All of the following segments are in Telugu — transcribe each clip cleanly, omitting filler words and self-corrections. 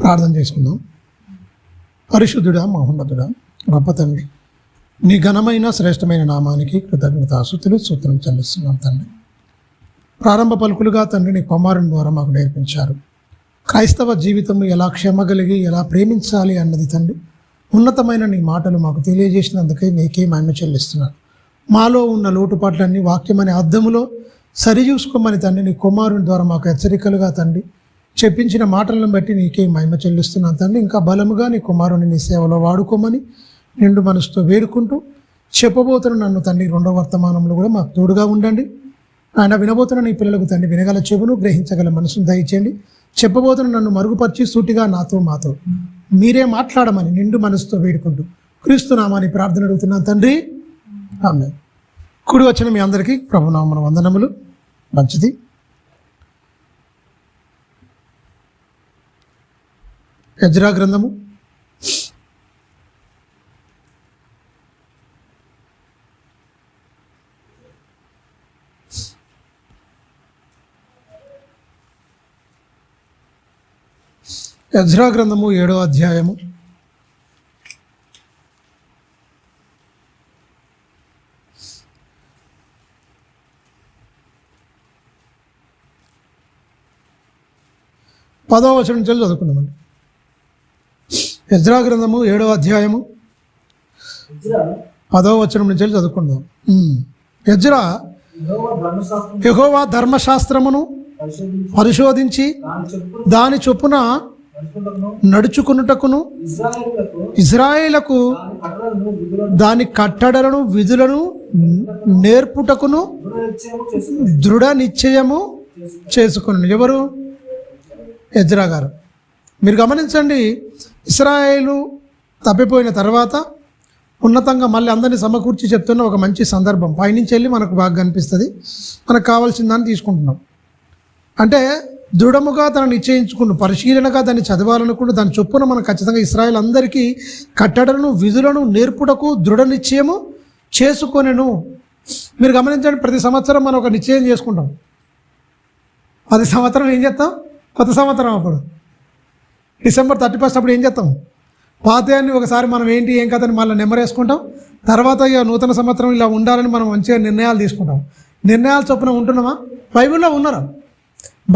ప్రార్థన చేసుకుందాం. పరిశుద్ధుడా, మహోన్నతుడా, గొప్ప తండ్రి, నీ ఘనమైన శ్రేష్టమైన నామానికి కృతజ్ఞతాస్తుతులు స్తోత్రం చెల్లిస్తున్నాం తండ్రి. ప్రారంభ పలుకులుగా తండ్రి నీ కుమారుని ద్వారా మాకు నేర్పించారు. క్రైస్తవ జీవితం ఎలా క్షమ కలిగి ఎలా ప్రేమించాలి అన్నది తండ్రి ఉన్నతమైన నీ మాటలు మాకు తెలియజేసినందుకే నీకే మహిమ చెల్లిస్తున్నాను. మాలో ఉన్న లోటుపాట్లన్నీ వాక్యమనే అద్దములో సరిచూసుకోమని తండ్రి నీ కుమారుని ద్వారా మాకు హెచ్చరికలుగా తండ్రి చెప్పించిన మాటలను బట్టి నీకే మహిమ చెల్లిస్తున్నాను తండ్రి. ఇంకా బలముగా నీ కుమారుని నీ సేవలో వాడుకోమని నిండు మనసుతో వేడుకుంటూ చెప్పబోతున్న నన్ను తండ్రి రెండవ వర్తమానంలో కూడా మాకు తోడుగా ఉండండి. ఆయన వినబోతున్న నీ పిల్లలకు తండ్రి వినగల చెవును గ్రహించగల మనసును దయచేయండి. చెప్పబోతున్న నన్ను మరుగుపరిచి సూటిగా నాతో మాతో మీరే మాట్లాడమని నిండు మనసుతో వేడుకుంటూ క్రీస్తు నామాని ప్రార్థన అడుగుతున్నాను తండ్రి, ఆమేన్. కూడి వచ్చిన మీ అందరికీ ప్రభునామమున వందనములు. మంచిది. ఎజ్రా గ్రంథము 7వ అధ్యాయము 10వ వచనం నుంచి చదువుకున్నామండి. ఎజ్రా గ్రంథము 7వ అధ్యాయము 10వ వచనం నుంచి చదువుకుందాం. ఎజ్రా యెహోవా ధర్మశాస్త్రమును పరిశోధించి దాని చొప్పున నడుచుకున్నటకును ఇజ్రాయేలుకు దాని కట్టడలను విధులను నేర్పుటకును దృఢ నిశ్చయము చేసుకుని. ఎవరు? ఎజ్రా గారు. మీరు గమనించండి, ఇశ్రాయేలు తప్పిపోయిన తర్వాత ఉన్నతంగా మళ్ళీ అందరినీ సమకూర్చి చెప్తున్న ఒక మంచి సందర్భం. పైనుంచి వెళ్ళి మనకు బాగా కనిపిస్తుంది. మనకు కావాల్సిన దాన్ని తీసుకుంటున్నాం. అంటే దృఢముగా తను నిశ్చయించుకుని పరిశీలనగా దాన్ని చదవాలనుకుంటూ దాని చొప్పున మనం ఖచ్చితంగా ఇశ్రాయేలు అందరికీ కట్టడలను విధులను నేర్పుటకు దృఢ నిశ్చయము చేసుకొనెను. మీరు గమనించండి, ప్రతి సంవత్సరం మనం ఒక నిశ్చయం చేసుకుంటాం. ప్రతి సంవత్సరం ఏం చేస్తాం? కొత్త సంవత్సరం అప్పుడు December 31 అప్పుడు ఏం చేస్తాం? పాతయాన్ని ఒకసారి మనం ఏంటి ఏం కథని మళ్ళీ నెమ్మరేసుకుంటాం. తర్వాత ఇక నూతన సంవత్సరం ఇలా ఉండాలని మనం మంచిగా నిర్ణయాలు తీసుకుంటాం. నిర్ణయాలు చొప్పున ఉంటున్నామా? బైబిల్లో ఉన్నారా?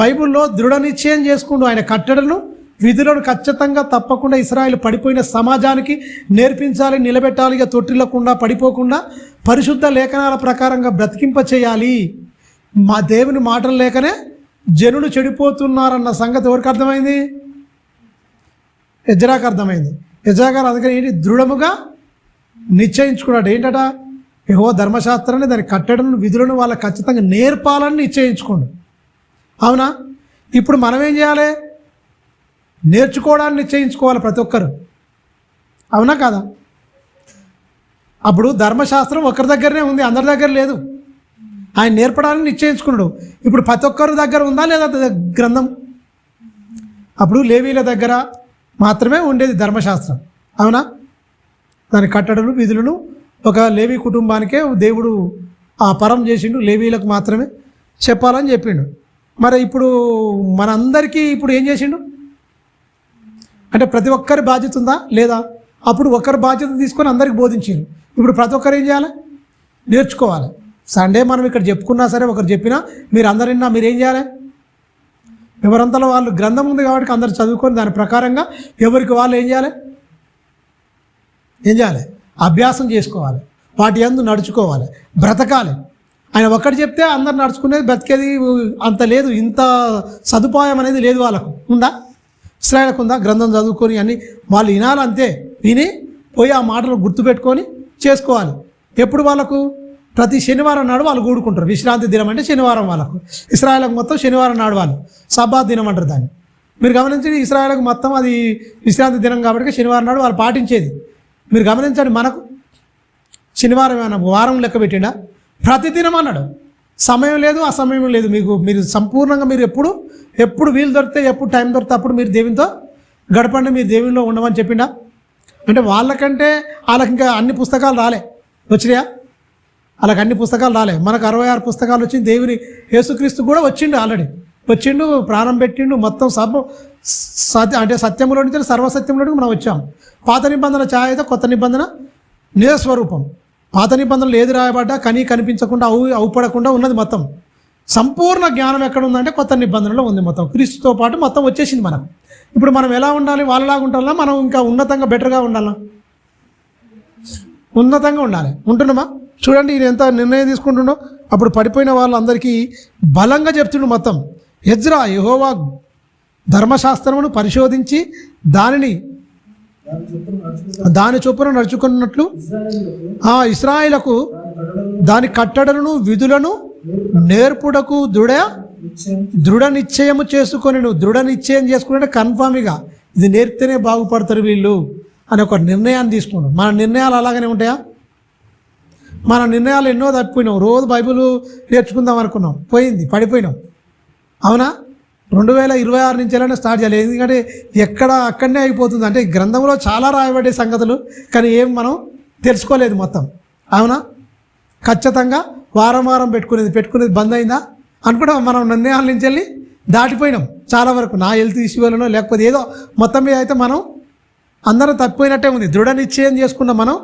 బైబిల్లో దృఢ నిశ్చయం చేసుకుంటూ ఆయన కట్టడలను విధులను ఖచ్చితంగా తప్పకుండా ఇశ్రాయేలు పడిపోయిన సమాజానికి నేర్పించాలి, నిలబెట్టాలి. ఇక తొట్టిల్లకుండా పడిపోకుండా పరిశుద్ధ లేఖనాల ప్రకారంగా బ్రతికింప చేయాలి. మా దేవుని మాటలు లేకనే జనులు చెడిపోతున్నారన్న సంగతి ఎవరికి అర్థమైంది? ఎజ్రాకు అర్థమైంది. ఎజ్రా గారు అందుకని ఏంటి దృఢముగా నిశ్చయించుకున్నాడు. ఏంటట? యెహోవా ధర్మశాస్త్రాన్ని దాని కట్టడలను విధులను వాళ్ళకి ఖచ్చితంగా నేర్పాలని నిశ్చయించుకోండు. అవునా? ఇప్పుడు మనం ఏం చేయాలి? నేర్చుకోవడాన్ని నిశ్చయించుకోవాలి ప్రతి ఒక్కరు. అవునా కాదా? అప్పుడు ధర్మశాస్త్రం ఒకరి దగ్గరనే ఉంది, అందరి దగ్గర లేదు. ఆయన నేర్పడానికి నిశ్చయించుకున్నాడు. ఇప్పుడు ప్రతి ఒక్కరి దగ్గర ఉందా లేదా గ్రంథం? అప్పుడు లేవీల దగ్గర మాత్రమే ఉండేది ధర్మశాస్త్రం. అవునా? దాని కట్టడలు విధులను ఒక లేవీ కుటుంబానికే దేవుడు ఆ పరం చేసిండు, లేవీలకు మాత్రమే చెప్పాలని చెప్పిండు. మరి ఇప్పుడు మనందరికీ ఇప్పుడు ఏం చేసిండు అంటే ప్రతి ఒక్కరి బాధ్యత ఉందా లేదా? అప్పుడు ఒకరి బాధ్యత తీసుకొని అందరికి బోధించిండు. ఇప్పుడు ప్రతి ఒక్కరు ఏం చేయాలి? నేర్చుకోవాలి. సండే మనం ఇక్కడ చెప్పుకున్నా సరే, ఒకరు చెప్పినా మీరు అందరిన్నా మీరేం చేయాలి? ఎవరంతలో వాళ్ళు గ్రంథం ఉంది కాబట్టి అందరు చదువుకొని దాని ప్రకారంగా ఎవరికి వాళ్ళు ఏం చేయాలి? అభ్యాసం చేసుకోవాలి. వాటి యందు నడుచుకోవాలి, బ్రతకాలి. ఆయన ఒక్కటి చెప్తే అందరు నడుచుకునేది బ్రతికేది అంత లేదు. ఇంత సదుపాయం అనేది లేదు వాళ్ళకు. ఉందా? ఇశ్రాయేలుకు ఉందా? గ్రంథం చదువుకొని అన్నీ వాళ్ళు వినాలంతే. విని పోయి ఆ మాటలు గుర్తుపెట్టుకొని చేసుకోవాలి. ఎప్పుడు వాళ్ళకు? ప్రతి శనివారం నాడు వాళ్ళు కూడుకుంటారు. విశ్రాంతి దినం అంటే శనివారం వాళ్ళకు. ఇశ్రాయేలుకు మొత్తం శనివారం నాడు వాళ్ళు సబ్బాత్ దినం అంటారు దాన్ని. మీరు గమనించండి, ఇశ్రాయేలుకు మొత్తం అది విశ్రాంతి దినం కాబట్టి శనివారం నాడు వాళ్ళు పాటించేది. మీరు గమనించండి, మనకు శనివారం ఏమైనా వారం లెక్క పెట్టిండా? ప్రతిదినం అన్నాడు. సమయం లేదు, అసమయం లేదు. మీరు సంపూర్ణంగా మీరు ఎప్పుడు వీలు దొరికితే, ఎప్పుడు టైం దొరికితే అప్పుడు మీరు దేవునితో గడపండి, మీరు దేవునిలో ఉండమని చెప్పిండా? అంటే వాళ్ళకంటే వాళ్ళకి ఇంకా అన్ని పుస్తకాలు రాలే. వచ్చినాయా? వాళ్ళకి అన్ని పుస్తకాలు రాలే. మనకు 66 పుస్తకాలు వచ్చింది. దేవుని యేసుక్రీస్తు కూడా వచ్చిండు ఆల్రెడీ. వచ్చిండు, ప్రాణం పెట్టిండు, మొత్తం అంటే సత్యంలో నుంచి సర్వసత్యంలోకి మనం వచ్చాం. పాత నిబంధన ఛాయ అయితే కొత్త నిబంధన నిజస్వరూపం. పాత నిబంధనలు ఏది రాయబడ్డా కనిపించకుండా అవుపడకుండా ఉన్నది మొత్తం. సంపూర్ణ జ్ఞానం ఎక్కడ ఉందంటే కొత్త నిబంధనలో ఉంది. మొత్తం క్రీస్తుతో పాటు మొత్తం వచ్చేసింది మనకు. ఇప్పుడు మనం ఎలా ఉండాలి? వాళ్ళలాగా ఉండాలా? మనం ఇంకా ఉన్నతంగా బెటర్గా ఉండాలా? ఉన్నతంగా ఉండాలి. ఉంటున్నామా? చూడండి ఈయన ఎంత నిర్ణయం తీసుకుంటుండో. అప్పుడు పడిపోయిన వాళ్ళందరికీ బలంగా చెప్తుండు మొత్తం. ఎజ్రా యెహోవా ధర్మశాస్త్రమును పరిశోధించి దాని చొప్పున నడుచుకున్నట్లు ఇశ్రాయేలుకు దాని కట్టడలను విధులను నేర్పుటకు దృఢ నిశ్చయము చేసుకొని, నువ్వు దృఢ నిశ్చయం చేసుకుంటే కన్ఫామ్గా ఇది నేర్పితేనే బాగుపడతారు వీళ్ళు అని ఒక నిర్ణయాన్ని తీసుకున్నాం. మన నిర్ణయాలు అలాగనే ఉంటాయా? మన నిర్ణయాలు ఎన్నో తప్పిపోయినాం. రోజు బైబిల్ నేర్చుకుందాం అనుకున్నాం, పడిపోయినాం. అవునా? 2026 నుంచి వెళ్ళినా స్టార్ట్ చేయాలి. ఎందుకంటే అక్కడనే అయిపోతుంది. అంటే గ్రంథంలో చాలా రాయబడే సంగతులు, కానీ ఏం మనం తెలుసుకోలేదు మొత్తం. అవునా? ఖచ్చితంగా వారం పెట్టుకునేది బంద్ అయిందా అనుకుంటా. మనం నిర్ణయాల నుంచి వెళ్ళి దాటిపోయినాం చాలా వరకు. నా హెల్త్ ఇష్యూలను లేకపోతే ఏదో మొత్తం మీద అయితే మనం అందరం తప్పిపోయినట్టే ఉంది. దృఢ నిశ్చయం చేసుకున్నాం మనం.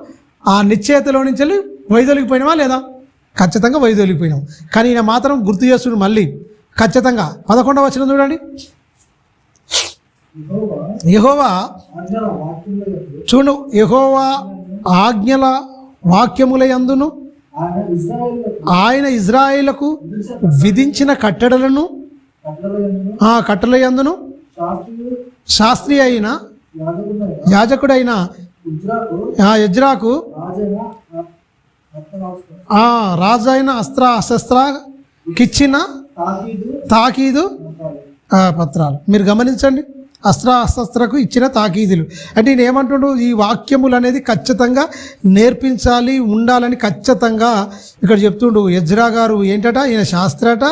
ఆ నిశ్చయతలో నుంచి వెళ్ళి వైదొలిగిపోయినామా లేదా? ఖచ్చితంగా వైదొలిగిపోయినాం. కానీ ఈయన మాత్రం గుర్తు చేస్తున్నాడు మళ్ళీ ఖచ్చితంగా. 11వ వచనం చూడండి. యెహోవా చూడు, యెహోవా ఆజ్ఞల వాక్యముల యందును ఆయన ఇజ్రాయేలుకు విధించిన కట్టడలను కట్టల యందును శాస్త్రి అయిన యాజకుడైన ఎజ్రాకు రాజైన అస్త్రశస్త్రకిచ్చిన తాకీదు పత్రాలు. మీరు గమనించండి, అస్త్రశస్త్రకు ఇచ్చిన తాకీదులు. అంటే నేను ఏమంటుండు, ఈ వాక్యములు అనేది ఖచ్చితంగా నేర్పించాలి, ఉండాలని ఖచ్చితంగా ఇక్కడ చెప్తుండు. ఎజ్రా గారు ఏంటట, ఈయన శాస్త్రట,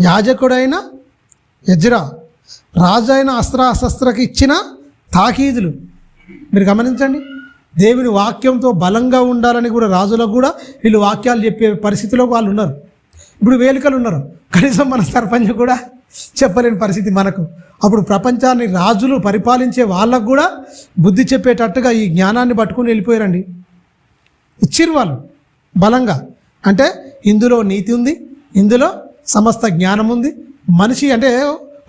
యాజకుడైన ఎజ్రా రాజైన అస్త్రశస్త్రకు ఇచ్చిన తాకీదులు. మీరు గమనించండి, దేవుని వాక్యంతో బలంగా ఉండాలని కూడా రాజులకు కూడా వీళ్ళు వాక్యాలు చెప్పే పరిస్థితిలో వాళ్ళు ఉన్నారు. ఇప్పుడు వేలికలు ఉన్నారు, కనీసం మన సర్పంచ్ కూడా చెప్పలేని పరిస్థితి మనకు. అప్పుడు ప్రపంచాన్ని రాజులు పరిపాలించే వాళ్ళకు కూడా బుద్ధి చెప్పేటట్టుగా ఈ జ్ఞానాన్ని పట్టుకుని వెళ్ళిపోయారండి. ఇచ్చిర్రు వాళ్ళు బలంగా. అంటే ఇందులో నీతి ఉంది, ఇందులో సమస్త జ్ఞానం ఉంది. మనిషి అంటే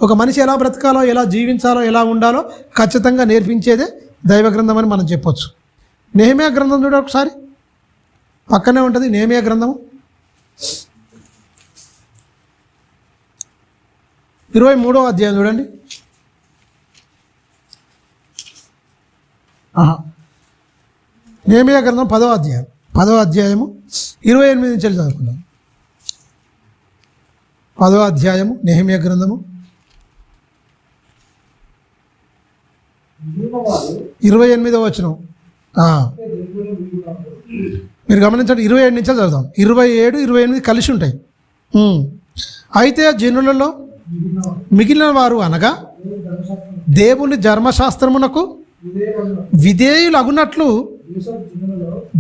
ఒక మనిషి ఎలా బ్రతకాలో, ఎలా జీవించాలో, ఎలా ఉండాలో ఖచ్చితంగా నేర్పించేదే దైవ గ్రంథం అని మనం చెప్పొచ్చు. నెహెమ్యా గ్రంథం చూడ ఒకసారి, పక్కనే ఉంటుంది నెహెమ్యా గ్రంథము 23వ అధ్యాయం చూడండి. నెహెమ్యా గ్రంథం 10వ అధ్యాయము 28 నుంచి చదువుకుందాం. 10వ అధ్యాయము నెహెమ్యా గ్రంథము 28వ వచనం. మీరు గమనించండి, 27 నుంచి చదువుతాం. 27, 28 కలిసి ఉంటాయి. అయితే జనులలో మిగిలిన వారు అనగా దేవుని ధర్మశాస్త్రమునకు విధేయులు అగునట్లు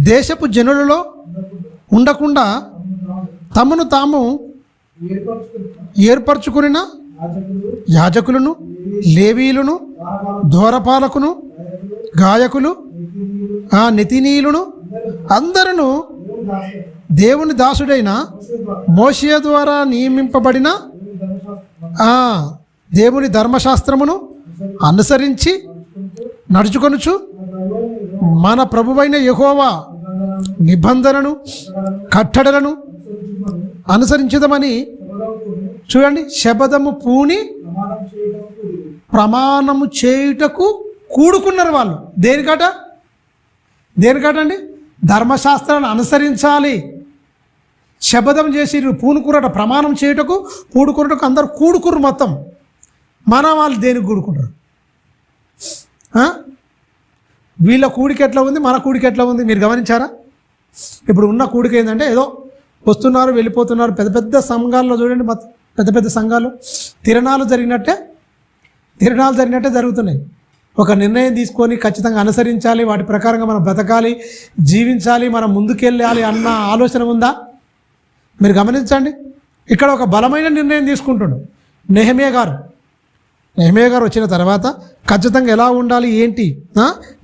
దేశపు జనులలో ఉండకుండా తమను తాము ఏర్పరచుకున్న యాజకులను, లేవీయులను, ద్వారపాలకును, గాయకులు, నెతినీయులను అందరూ దేవుని దాసుడైన మోషే ద్వారా నియమింపబడిన దేవుని ధర్మశాస్త్రమును అనుసరించి నడుచుకొనుచు మన ప్రభువైన యెహోవా నిబంధనను కట్టడలను అనుసరించదమని చూడండి, శపథము పూని ప్రమాణము చేయుటకు కూడుకున్నారు వాళ్ళు. దేనికటండి? ధర్మశాస్త్రాన్ని అనుసరించాలి. శపథం చేసి పూనుకురట, ప్రమాణం చేయుటకు కూడుకున్నటకు అందరూ కూడుకుర్రు మొత్తం. మన వాళ్ళు దేనికి కూడుకుంటారు? వీళ్ళ కూడికి ఎట్లా ఉంది, మన కూడికి ఎట్లా ఉంది మీరు గమనించారా? ఇప్పుడు ఉన్న కూడిక ఏంటంటే ఏదో వస్తున్నారు వెళ్ళిపోతున్నారు. పెద్ద పెద్ద సంఘాల్లో చూడండి, పెద్ద పెద్ద సంఘాలు తిరణాలు జరిగినట్టే జరుగుతున్నాయి. ఒక నిర్ణయం తీసుకొని ఖచ్చితంగా అనుసరించాలి, వాటి ప్రకారంగా మనం బ్రతకాలి, జీవించాలి, మనం ముందుకెళ్ళాలి అన్న ఆలోచన ఉందా? మీరు గమనించండి, ఇక్కడ ఒక బలమైన నిర్ణయం తీసుకుంటున్నాడు. నెహెమ్యా గారు వచ్చిన తర్వాత ఖచ్చితంగా ఎలా ఉండాలి ఏంటి,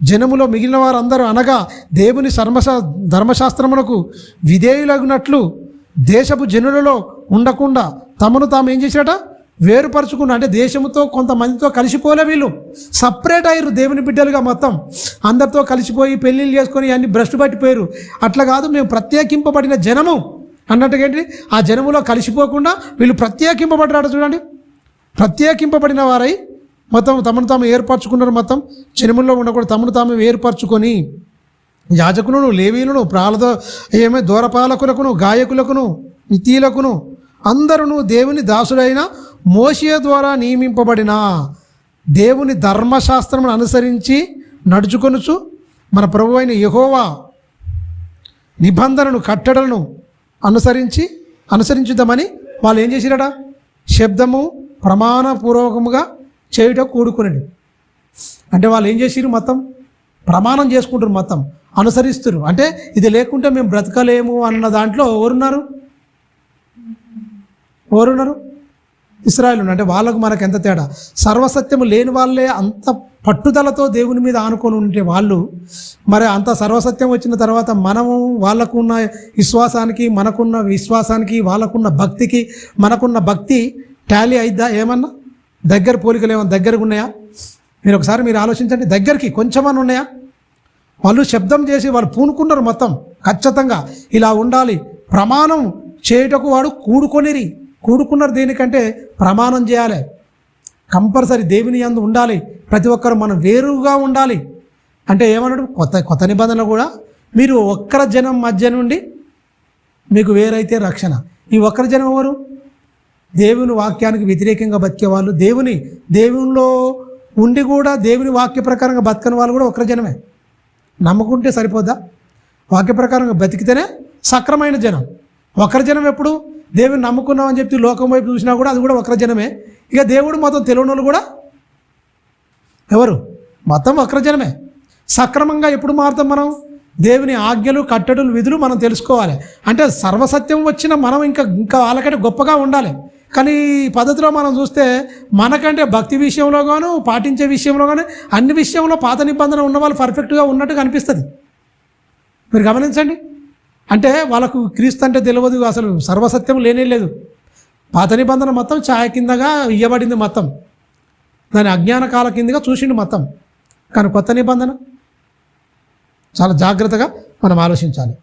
జనములో మిగిలిన వారందరూ అనగా దేవుని ధర్మశాస్త్రమునకు విధేయులగునట్లు దేశపు జనులలో ఉండకుండా తమను తాము ఏం చేశాట వేరుపరుచుకున్న, అంటే దేశంతో కొంతమందితో కలిసిపోలే, వీళ్ళు సపరేట్ అయ్యారు దేవుని బిడ్డలుగా, మొత్తం అందరితో కలిసిపోయి పెళ్ళిళ్ళు చేసుకొని అన్ని భ్రష్టు పట్టిపోయారు. అట్లా కాదు, మేము ప్రత్యేకింపబడిన జనము అన్నట్టుగా ఏంటి, ఆ జనములో కలిసిపోకుండా వీళ్ళు ప్రత్యేకింపబడ్డారు. చూడండి, ప్రత్యేకింపబడిన వారై మొత్తం తమను తాము ఏర్పరచుకున్నారు. మొత్తం జనముల్లో ఉండకూడదు, తమను తాము ఏర్పరచుకొని యాజకులను, లేవీలను, దూరపాలకులకును, గాయకులకును, నితీలకును అందరూ దేవుని దాసుడైన మోషే ద్వారా నియమింపబడిన దేవుని ధర్మశాస్త్రమును అనుసరించి నడుచుకొనుచు మన ప్రభువైన యెహోవా నిబంధనను కట్టడలను అనుసరించుదామని వాళ్ళు ఏం చేసిరట, శబ్దము ప్రమాణపూర్వకముగా చేయుట కూడుకునండి. అంటే వాళ్ళు ఏం చేసిరు, మొత్తం ప్రమాణం చేసుకుంటారు, మొత్తం అనుసరిస్తారు. అంటే ఇది లేకుంటే మేము బ్రతకలేము అన్న దాంట్లో ఎవరున్నారు, ఇశ్రాయేలు. అంటే వాళ్ళకు మనకు ఎంత తేడా. సర్వసత్యము లేని వాళ్ళే అంత పట్టుదలతో దేవుని మీద ఆనుకొని ఉంటే వాళ్ళు, మరి అంత సర్వసత్యం వచ్చిన తర్వాత మనము వాళ్ళకున్న విశ్వాసానికి, మనకున్న విశ్వాసానికి, వాళ్ళకున్న భక్తికి మనకున్న భక్తి టాలీ అయిద్దా? ఏమన్నా దగ్గర పోలికలు ఏమన్నా దగ్గరకు ఉన్నాయా? మీరు ఆలోచించండి, దగ్గరికి కొంచెమన్నా ఉన్నాయా? వాళ్ళు శబ్దం చేసి వాళ్ళు పూనుకున్నారు, మొత్తం ఖచ్చితంగా ఇలా ఉండాలి. ప్రమాణం చేయుటకు వాడు కూడుకున్నారు. దేనికంటే ప్రమాణం చేయాలి, కంపల్సరీ దేవుని యందు ఉండాలి. ప్రతి ఒక్కరు మనం వేరుగా ఉండాలి. అంటే ఏమన్నాడు, కొత్త నిబంధనలు కూడా మీరు ఒక్కర జనం మధ్య నుండి మీకు వేరైతే రక్షణ. ఈ ఒక్కరి జనం ఎవరు? దేవుని వాక్యానికి వ్యతిరేకంగా బతికే వాళ్ళు, దేవునిలో ఉండి కూడా దేవుని వాక్య ప్రకారంగా బతకని వాళ్ళు కూడా ఒకరి జనమే. నమ్ముకుంటే సరిపోద్దా? వాక్య ప్రకారంగా బతికితేనే సక్రమైన జనం. ఒకరి జనం ఎప్పుడు? దేవుని నమ్ముకున్నామని చెప్పి లోకం వైపు చూసినా కూడా అది కూడా ఒకరి జనమే. ఇక దేవుడు మొత్తం తెలియని వాళ్ళు కూడా ఎవరు? మొత్తం ఒకరి జనమే. సక్రమంగా ఎప్పుడు మారుతాం మనం? దేవుని ఆజ్ఞలు, కట్టడలు, విధులు మనం తెలుసుకోవాలి. అంటే సర్వసత్యం వచ్చిన మనం ఇంకా వాళ్ళకంటే గొప్పగా ఉండాలి. కానీ ఈ పద్ధతిలో మనం చూస్తే మనకంటే భక్తి విషయంలో గాను, పాటించే విషయంలో కానీ అన్ని విషయంలో పాత నిబంధన ఉన్న వాళ్ళు పర్ఫెక్ట్గా ఉన్నట్టుగా అనిపిస్తుంది. మీరు గమనించండి. అంటే వాళ్ళకు క్రీస్తు అంటే తెలియదు, అసలు సర్వసత్యం లేనే లేదు. పాత నిబంధన మొత్తం ఛాయ కిందగా ఇవ్వబడింది, మొత్తం దాని అజ్ఞాన కాల కిందగా చూసిండు మొత్తం. కానీ కొత్త నిబంధన చాలా జాగ్రత్తగా మనం ఆలోచించాలి.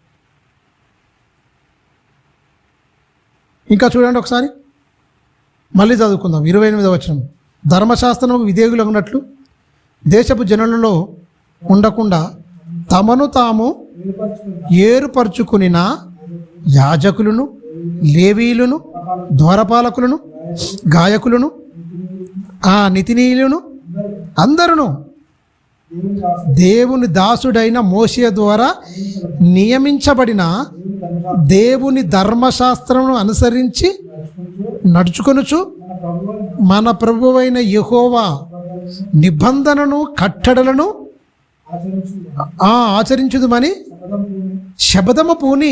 ఇంకా చూడండి ఒకసారి, మళ్ళీ చదువుకుందాం. 28వ వచనం, ధర్మశాస్త్రముకు విధేయులు ఉన్నట్లు దేశపు జనులలో ఉండకుండా తమను తాము ఏర్పరచుకునిన యాజకులను, లేవీయులను, ద్వారపాలకులను, గాయకులను, నితినీయులను అందరూ దేవుని దాసుడైన మోషే ద్వారా నియమించబడిన దేవుని ధర్మశాస్త్రమును అనుసరించి నడుచుకొనుచు మన ప్రభువైన యెహోవా నిబంధనను కట్టడలను ఆచరించుదుమని శపథము పూని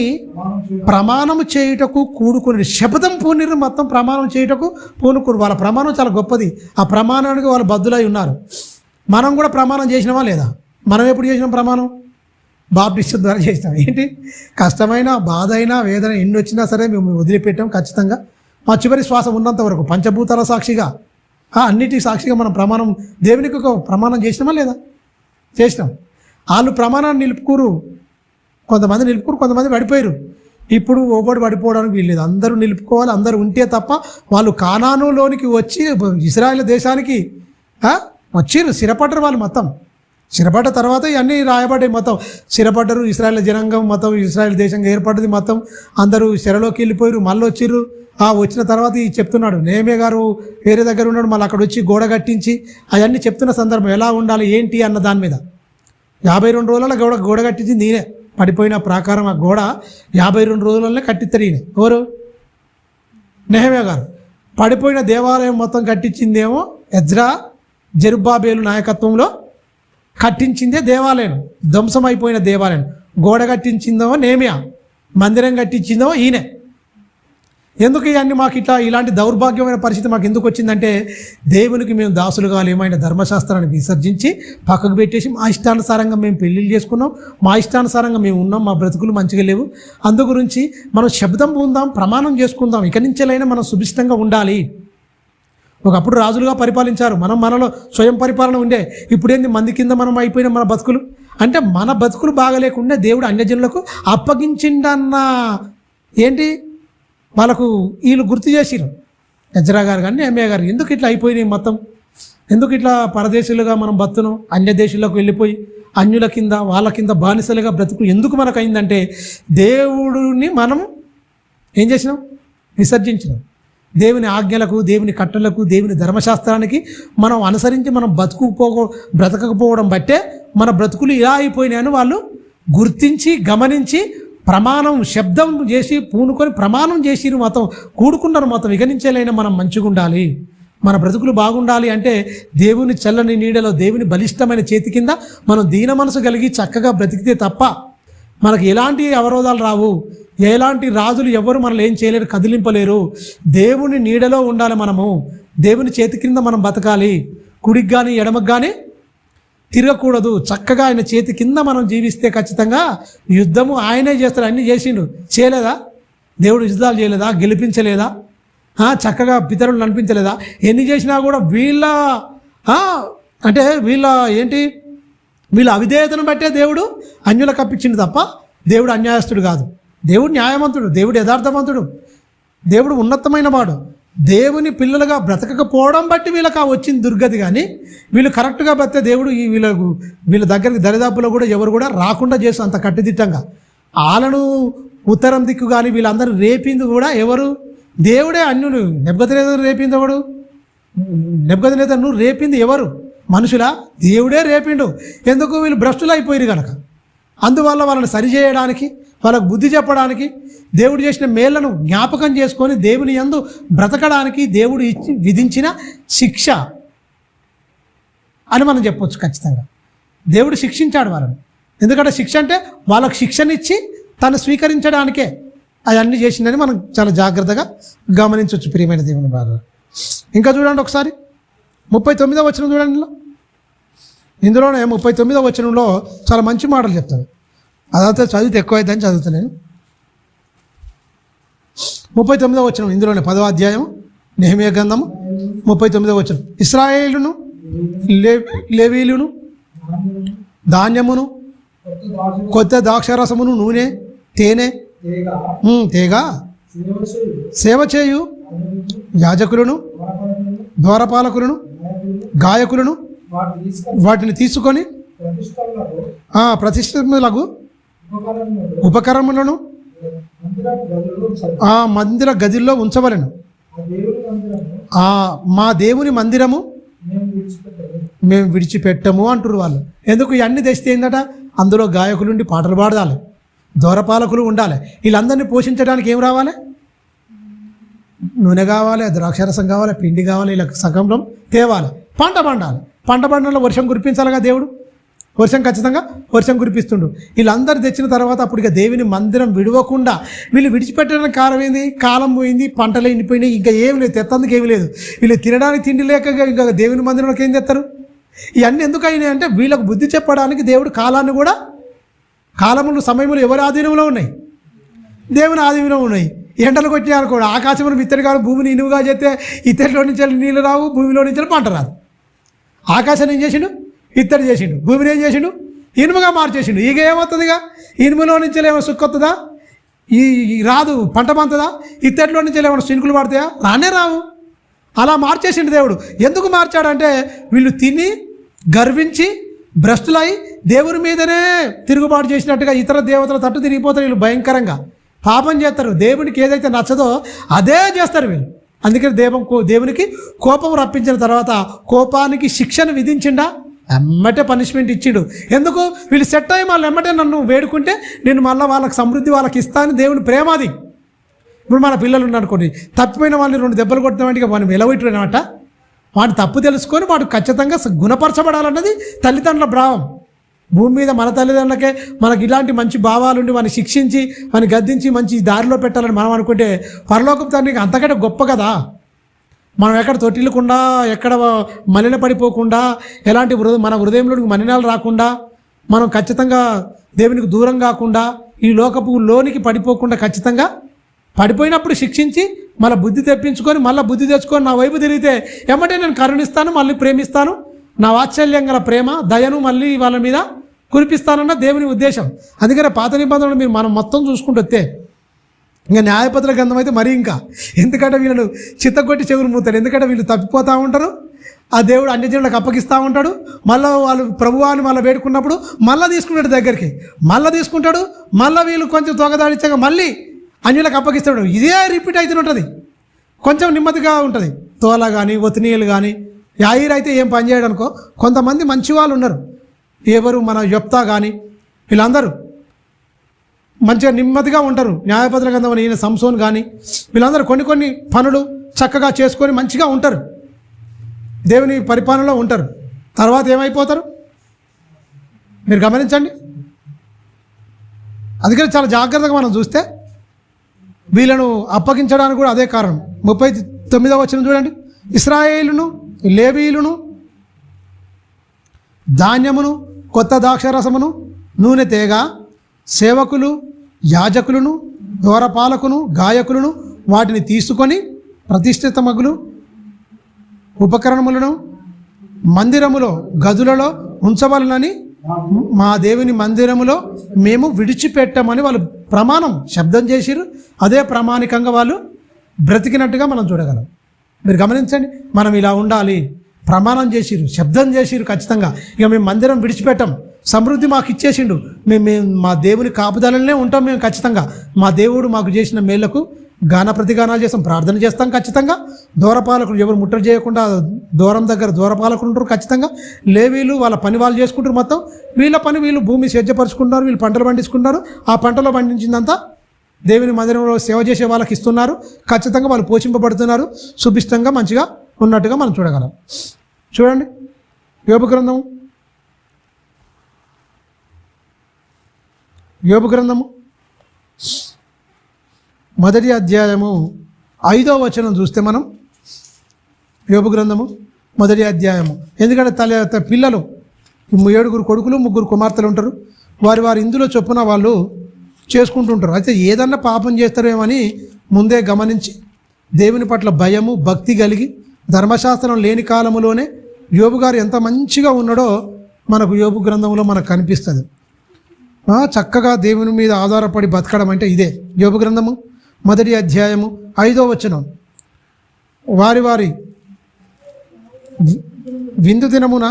ప్రమాణము చేయుటకు కూడుకుని. శపథం పూనిరు, మొత్తం ప్రమాణం చేయుటకు పూనుకురు. వాళ్ళ ప్రమాణం చాలా గొప్పది. ఆ ప్రమాణానికి వాళ్ళు బద్దులై ఉన్నారు. మనం కూడా ప్రమాణం చేసినామా లేదా? మనం ఎప్పుడు చేసినాం ప్రమాణం? బాప్టిస్ట్ ద్వారా చేసినాం. ఏంటి కష్టమైన, బాధ అయినా, వేదన ఎన్ని వచ్చినా సరే మేము వదిలిపెట్టాం. ఖచ్చితంగా మా చివరి శ్వాస ఉన్నంత వరకు పంచభూతాల సాక్షిగా, అన్నిటి సాక్షిగా మనం ప్రమాణం, దేవునికి ఒక ప్రమాణం చేసినామా లేదా? చేసినాం. వాళ్ళు ప్రమాణాన్ని నిలుపుకోరు, కొంతమంది పడిపోయారు. ఇప్పుడు ఒకటి పడిపోవడానికి వీల్లేదు, అందరూ నిలుపుకోవాలి. అందరూ ఉంటే తప్ప వాళ్ళు కానానులోనికి వచ్చి ఇశ్రాయేల్ దేశానికి వచ్చిర్రు. స్థిరపడ్డరు వాళ్ళు, మొత్తం స్థిరపడ్డ తర్వాత ఇవన్నీ రాయబడ్డాయి. మొత్తం స్థిరపడ్డరు. ఇశ్రాయేల్ జనాంగం మొత్తం ఇశ్రాయేల్ దేశంగా ఏర్పడ్డది. మొత్తం అందరూ చెరలోకి వెళ్ళిపోయారు. మళ్ళీ వచ్చిర్రు. వచ్చిన తర్వాత చెప్తున్నాడు, నెహెమ్యా గారు వేరే దగ్గర ఉన్నాడు, మళ్ళీ అక్కడ వచ్చి గోడ కట్టించి అవన్నీ చెప్తున్న సందర్భం, ఎలా ఉండాలి ఏంటి అన్న దాని మీద. 52 రోజులలో గోడ కట్టించింది నేనే. పడిపోయిన ప్రాకారం ఆ గోడ 52 రోజులనే కట్టిస్తారు ఈయన. ఎవరు? నెహెమ్యా గారు. పడిపోయిన దేవాలయం మొత్తం కట్టించిందేమో ఎజ్రా, జెరుబ్బాబేలు నాయకత్వంలో కట్టించిందే దేవాలయం. ధ్వంసమైపోయిన దేవాలయం. గోడ కట్టించిందేమో నెహెమ్యా, మందిరం కట్టించిందేమో ఈయనే. ఎందుకు ఇవన్నీ మాకు ఇలాంటి దౌర్భాగ్యమైన పరిస్థితి మాకు ఎందుకు వచ్చిందంటే దేవునికి మేము దాసులుగా ఏమైనా ధర్మశాస్త్రాన్ని విసర్జించి పక్కకు పెట్టేసి మా ఇష్టానుసారంగా మేము పెళ్ళిళ్ళు చేసుకున్నాం, మా ఇష్టానుసారంగా మేము ఉన్నాం, మా బ్రతుకులు మంచిగా లేవు. అందు గురించి మనం శబ్దం పొందాం, ప్రమాణం చేసుకుందాం, ఇక నుంచెలైనా మనం సుభిష్టంగా ఉండాలి. ఒకప్పుడు రాజులుగా పరిపాలించారు, మనలో స్వయం పరిపాలన ఉండే. ఇప్పుడేంది మంది కింద మనం అయిపోయిన మన బతుకులు అంటే మన బతుకులు బాగలేకుండా దేవుడు అన్యజనులకు అప్పగించిండన్న ఏంటి వాళ్ళకు వీళ్ళు గుర్తు చేసిరు. ఎజ్రా గారు కానీ ఎంఏ గారు ఎందుకు ఇట్లా అయిపోయినాయి మొత్తం, ఎందుకు ఇట్లా పరదేశులుగా మనం బతుకున్నాం, అన్య దేశంలోకి వెళ్ళిపోయి అన్యుల కింద వాళ్ళ కింద బానిసలుగా బ్రతుకు ఎందుకు మనకు అయిందంటే దేవుడిని మనం ఏం చేసినాం, విసర్జించినాం. దేవుని ఆజ్ఞలకు, దేవుని కట్టలకు, దేవుని ధర్మశాస్త్రానికి మనం అనుసరించి మనం బ్రతకకపోవడం బట్టే మన బ్రతుకులు ఇలా అయిపోయినాయని వాళ్ళు గుర్తించి గమనించి ప్రమాణం శబ్దం చేసి పూనుకొని ప్రమాణం చేసిరు, మొత్తం కూడుకున్నారు. మొత్తం ఇక నుంచేలైనా మనం మంచిగా ఉండాలి, మన బ్రతుకులు బాగుండాలి అంటే దేవుని చల్లని నీడలో దేవుని బలిష్టమైన చేతి కింద మనం దీన మనసు కలిగి చక్కగా బ్రతికితే తప్ప మనకు ఎలాంటి అవరోధాలు రావు. ఎలాంటి రాజులు ఎవరు మనల్ని ఏం చేయలేరు, కదిలింపలేరు. దేవుని నీడలో ఉండాలి, మనము దేవుని చేతి కింద మనం బతకాలి. కుడికి కానీ ఎడమకు కానీ తిరగకూడదు. చక్కగా ఆయన చేతి కింద మనం జీవిస్తే ఖచ్చితంగా యుద్ధము ఆయనే చేస్తాడు. అన్నీ చేసిండు, చేయలేదా? దేవుడు యుద్ధాలు చేయలేదా? గెలిపించలేదా? చక్కగా పితరులు నడిపించలేదా? ఎన్ని చేసినా కూడా వీళ్ళ వీళ్ళ అవిధేయతను బట్టే దేవుడు అన్యులకు అప్పించింది తప్ప దేవుడు అన్యాయస్తుడు కాదు. దేవుడు న్యాయవంతుడు, దేవుడు యథార్థవంతుడు, దేవుడు ఉన్నతమైన వాడు. దేవుని పిల్లలుగా బ్రతకకపోవడం బట్టి వీళ్ళకి వచ్చింది దుర్గతి. కానీ వీళ్ళు కరెక్ట్గా బతికే దేవుడు వీళ్ళ దగ్గరికి దరిదాపులో కూడా ఎవరు కూడా రాకుండా చేస్తారు అంత కట్టుదిట్టంగా. వాళ్ళను ఉత్తరం దిక్కు కానీ వీళ్ళందరూ రేపింది కూడా ఎవరు? దేవుడే. అన్యులు నెబుకద్నెజరు రేపింది ఎవడు? నెబుకద్నెజరును రేపింది ఎవరు? మనుషులా? దేవుడే రేపిండు. ఎందుకు? వీళ్ళు భ్రష్టులు అయిపోయారు కనుక. అందువల్ల వాళ్ళని సరిచేయడానికి, వాళ్ళకు బుద్ధి చెప్పడానికి, దేవుడు చేసిన మేళ్లను జ్ఞాపకం చేసుకొని దేవుని యందు బ్రతకడానికి దేవుడు విధించిన శిక్ష అని మనం చెప్పొచ్చు. ఖచ్చితంగా దేవుడు శిక్షించాడు వాళ్ళని. ఎందుకంటే శిక్ష అంటే వాళ్ళకు శిక్షనిచ్చి తను స్వీకరించడానికే అవన్నీ చేసిందని మనం చాలా జాగ్రత్తగా గమనించవచ్చు. ప్రియమైన దేవుని బాగా ఇంకా చూడండి ఒకసారి 39వ వచనం చూడండి. ఇందులోనే 39వ వచనంలో చాలా మంచి మాటలు చెప్తాడు. అదంతా చదివితే ఎక్కువ అవుతుందని చదువుతాను. 39వ వచనం ఇందులోనే 10వ అధ్యాయం నెహెమీయా గ్రంథము 39వ వచనం. ఇశ్రాయేలును లేవీయులను ధాన్యమును కొత్త ద్రాక్షరసమును నూనె తేనె తేగా సేవ చేయు యాజకులను ద్వారపాలకులను గాయకులను వాటిని తీసుకొని ప్రతిష్ఠితులకు ఉపకరణములను ఆ మందిర గదిలో ఉంచవలెను. మా దేవుని మందిరము మేము విడిచిపెట్టము అంటారు వాళ్ళు. ఎందుకు? ఇవన్నీ తెస్తే ఏందట, అందులో గాయకులుండి పాటలు పాడాలి, దూరపాలకులు ఉండాలి. వీళ్ళందరినీ పోషించడానికి ఏం రావాలి? నూనె కావాలి, ద్రాక్షరసం కావాలి, పిండి కావాలి, ఇలా సగంలో తేవాలి. పంట పండాలి. పంట పంటలో వర్షం కురిపించాలిగా దేవుడు. వర్షం ఖచ్చితంగా వర్షం కురిపిస్తుండు. వీళ్ళందరూ తెచ్చిన తర్వాత అప్పుడు ఇక దేవుని మందిరం విడవకుండా వీళ్ళు విడిచిపెట్టడానికి కారణం ఏంది? కాలం పోయింది, పంటలు ఎండిపోయినాయి, ఇంకా ఏమి లేదు, తెత్తందుకు ఏమి లేదు. వీళ్ళు తినడానికి తిండి లేక ఇంకా దేవుని మందిరంలోకి ఏం తెస్తారు? ఇవన్నీ ఎందుకు అయినాయి అంటే వీళ్ళకు బుద్ధి చెప్పడానికి దేవుడు కాలాన్ని కూడా, కాలములు సమయములు ఎవరి ఆధీనంలో ఉన్నాయి? దేవుని ఆధీనంలో ఉన్నాయి. ఎండలు కొట్టినా అనుకోడు, ఆకాశమును విత్తడి కాదు, భూమిని ఇనువుగా చేస్తే ఇత్తడిలో నుంచి నీళ్ళు రావు, భూమిలో నుంచి పంట రాదు. ఆకాశాన్ని ఏం చేసిండు? ఇత్తడి చేసిండు. భూమిని ఏం చేసిండు? ఇనుముగా మార్చేసిండు. ఇక ఏమవుతుందిగా? ఇనుములో నుంచి ఏమైనా సుక్కొస్తుందా? ఈ రాదు. పంట పంతుందా? ఇత్తడిలో నుంచి ఏమైనా శినుకులు పడతాయా? రానే రావు. అలా మార్చేసిండు దేవుడు. ఎందుకు మార్చాడంటే వీళ్ళు తిని గర్వించి భ్రష్టులై దేవుని మీదనే తిరుగుబాటు చేసినట్టుగా ఇతర దేవతల తట్టు తిరిగిపోతారు. వీళ్ళు భయంకరంగా పాపం చేస్తారు. దేవునికి ఏదైతే నచ్చదో అదే చేస్తారు వీళ్ళు. అందుకని దేవునికి కోపం రప్పించిన తర్వాత కోపానికి శిక్షను విధించిండా? ఎమ్మటే పనిష్మెంట్ ఇచ్చిండు. ఎందుకు? వీళ్ళు సెట్ అయ్యి వాళ్ళు ఎమ్మటే నన్ను వేడుకుంటే నేను మళ్ళీ వాళ్ళకి సమృద్ధి వాళ్ళకి ఇస్తాను. దేవుని ప్రేమాది. ఇప్పుడు మన పిల్లలు ఉన్నారనుకోండి, తప్పిపోయిన వాళ్ళని 2 దెబ్బలు కొట్టినవాటికి మనం ఎలవైతున్నమాట. వాటి తప్పు తెలుసుకొని వాడు ఖచ్చితంగా గుణపరచబడాలన్నది తల్లిదండ్రుల భావం. భూమి మీద మన తల్లిదండ్రులకే మనకి ఇలాంటి మంచి భావాలుండి వాడిని శిక్షించి వాడిని గద్దించి మంచి దారిలో పెట్టాలని మనం అనుకుంటే పరలోకపు తండ్రికి అంతకంటే గొప్ప కదా. మనం ఎక్కడ తొట్టిల్లకుండా, ఎక్కడ మలిన పడిపోకుండా, ఎలాంటి మన హృదయంలోనికి మలినాలు రాకుండా, మనం ఖచ్చితంగా దేవునికి దూరం కాకుండా, ఈ లోకపు లోనికి పడిపోకుండా, ఖచ్చితంగా పడిపోయినప్పుడు శిక్షించి మళ్ళీ బుద్ధి తెప్పించుకొని మళ్ళీ బుద్ధి తెచ్చుకొని నా వైపు తిరిగితే ఏమంటే నేను కరుణిస్తాను, మళ్ళీ ప్రేమిస్తాను, నా వాత్సల్యం గల ప్రేమ దయను మళ్ళీ వాళ్ళ మీద కురిపిస్తానన్న దేవుని ఉద్దేశం. అందుకనే పాత నిబంధనలు మీరు మనం మొత్తం చూసుకుంటూ వస్తే ఇంకా న్యాయపత్ర గ్రంథం అయితే మరీ ఇంకా, ఎందుకంటే వీళ్ళను చిత్తగొట్టి చెవులు మూతాడు. ఎందుకంటే వీళ్ళు తప్పిపోతూ ఉంటారు, ఆ దేవుడు అన్ని జనులకు అప్పగిస్తూ ఉంటాడు. మళ్ళీ వాళ్ళు ప్రభువాన్ని మళ్ళీ వేడుకున్నప్పుడు మళ్ళీ తీసుకుంటాడు దగ్గరికి, మళ్ళీ తీసుకుంటాడు, మళ్ళీ వీళ్ళు కొంచెం తొగదాడిచ్చాక మళ్ళీ అన్యులకు అప్పగిస్తాడు. ఇదే రిపీట్ అవుతూనే ఉంటుంది. కొంచెం నెమ్మదిగా ఉంటుంది. తోల కానీ ఒత్తినీయులు కానీ యాయిర్ అయితే ఏం పని చేయడం అనుకో. కొంతమంది మంచి వాళ్ళు ఉన్నారు, ఎవరు మన యొప్తా కానీ వీళ్ళందరూ మంచిగా నెమ్మదిగా ఉంటారు. న్యాయపత్ర గ్రంథం ఈయన సంసోన్ కానీ వీళ్ళందరూ కొన్ని పనులు చక్కగా చేసుకొని మంచిగా ఉంటారు, దేవుని పరిపాలనలో ఉంటారు. తర్వాత ఏమైపోతారు మీరు గమనించండి. అందుకని చాలా జాగ్రత్తగా మనం చూస్తే వీళ్ళను అప్పగించడానికి కూడా అదే కారణం. 39వ వచనం చూడండి. ఇశ్రాయేలును లేవీయులను ధాన్యమును కొత్త ద్రాక్షరసమును నూనె తేగ సేవకులు యాజకులను ద్వారపాలకును గాయకులను వాటిని తీసుకొని ప్రతిష్ఠిత మగులు ఉపకరణములను మందిరములో గదులలో ఉంచవలనని మా దేవుని మందిరములో మేము విడిచిపెట్టామని వాళ్ళు ప్రమాణం శబ్దం చేసిరు. అదే ప్రామాణికంగా వాళ్ళు బ్రతికినట్టుగా మనం చూడగలం. మీరు గమనించండి, మనం ఇలా ఉండాలి ప్రమాణం చేసిరు, శబ్దం చేసిరు. ఖచ్చితంగా ఇక మేము మందిరం విడిచిపెట్టాం, సమృద్ధి మాకు ఇచ్చేసిండు, మేము మా దేవుని కాపుదలనే ఉంటాం. మేము ఖచ్చితంగా మా దేవుడు మాకు చేసిన మేళ్లకు గాన ప్రతిగానాలు చేస్తాం, ప్రార్థన చేస్తాం. ఖచ్చితంగా దూరపాలకులు ఎవరు ముట్టడి చేయకుండా దూరం దగ్గర దూరపాలకులు ఉంటారు. ఖచ్చితంగా లేవీలు వాళ్ళ పని వాళ్ళు చేసుకుంటారు. మొత్తం వీళ్ళ పని వీళ్ళు భూమి సేద్యపరుచుకుంటున్నారు, వీళ్ళు పంటలు పండించుకుంటున్నారు. ఆ పంటలో పండించిందంతా దేవుని మందిరంలో సేవ చేసే వాళ్ళకి ఇస్తున్నారు. ఖచ్చితంగా వాళ్ళు పోషింపబడుతున్నారు, సుభిష్టంగా మంచిగా ఉన్నట్టుగా మనం చూడగలం. చూడండి యోబు గ్రంథము మొదటి అధ్యాయము 5వ వచనం చూస్తే మనం యోబు గ్రంథము మొదటి అధ్యాయము. ఎందుకంటే పిల్లలు 7 కొడుకులు 3 కుమార్తెలు ఉంటారు. వారి ఇందులో చొప్పున వాళ్ళు చేసుకుంటుంటారు. అయితే ఏదన్నా పాపం చేస్తారేమని ముందే గమనించి దేవుని పట్ల భయము భక్తి కలిగి ధర్మశాస్త్రం లేని కాలంలోనే యోబు గారు ఎంత మంచిగా ఉన్నాడో మనకు యోబు గ్రంథంలో మనకు కనిపిస్తుంది. చక్కగా దేవుని మీద ఆధారపడి బతకడం అంటే ఇదే. యోబు గ్రంథము మొదటి అధ్యాయము 5వ వచనం. వారి విందు దినమున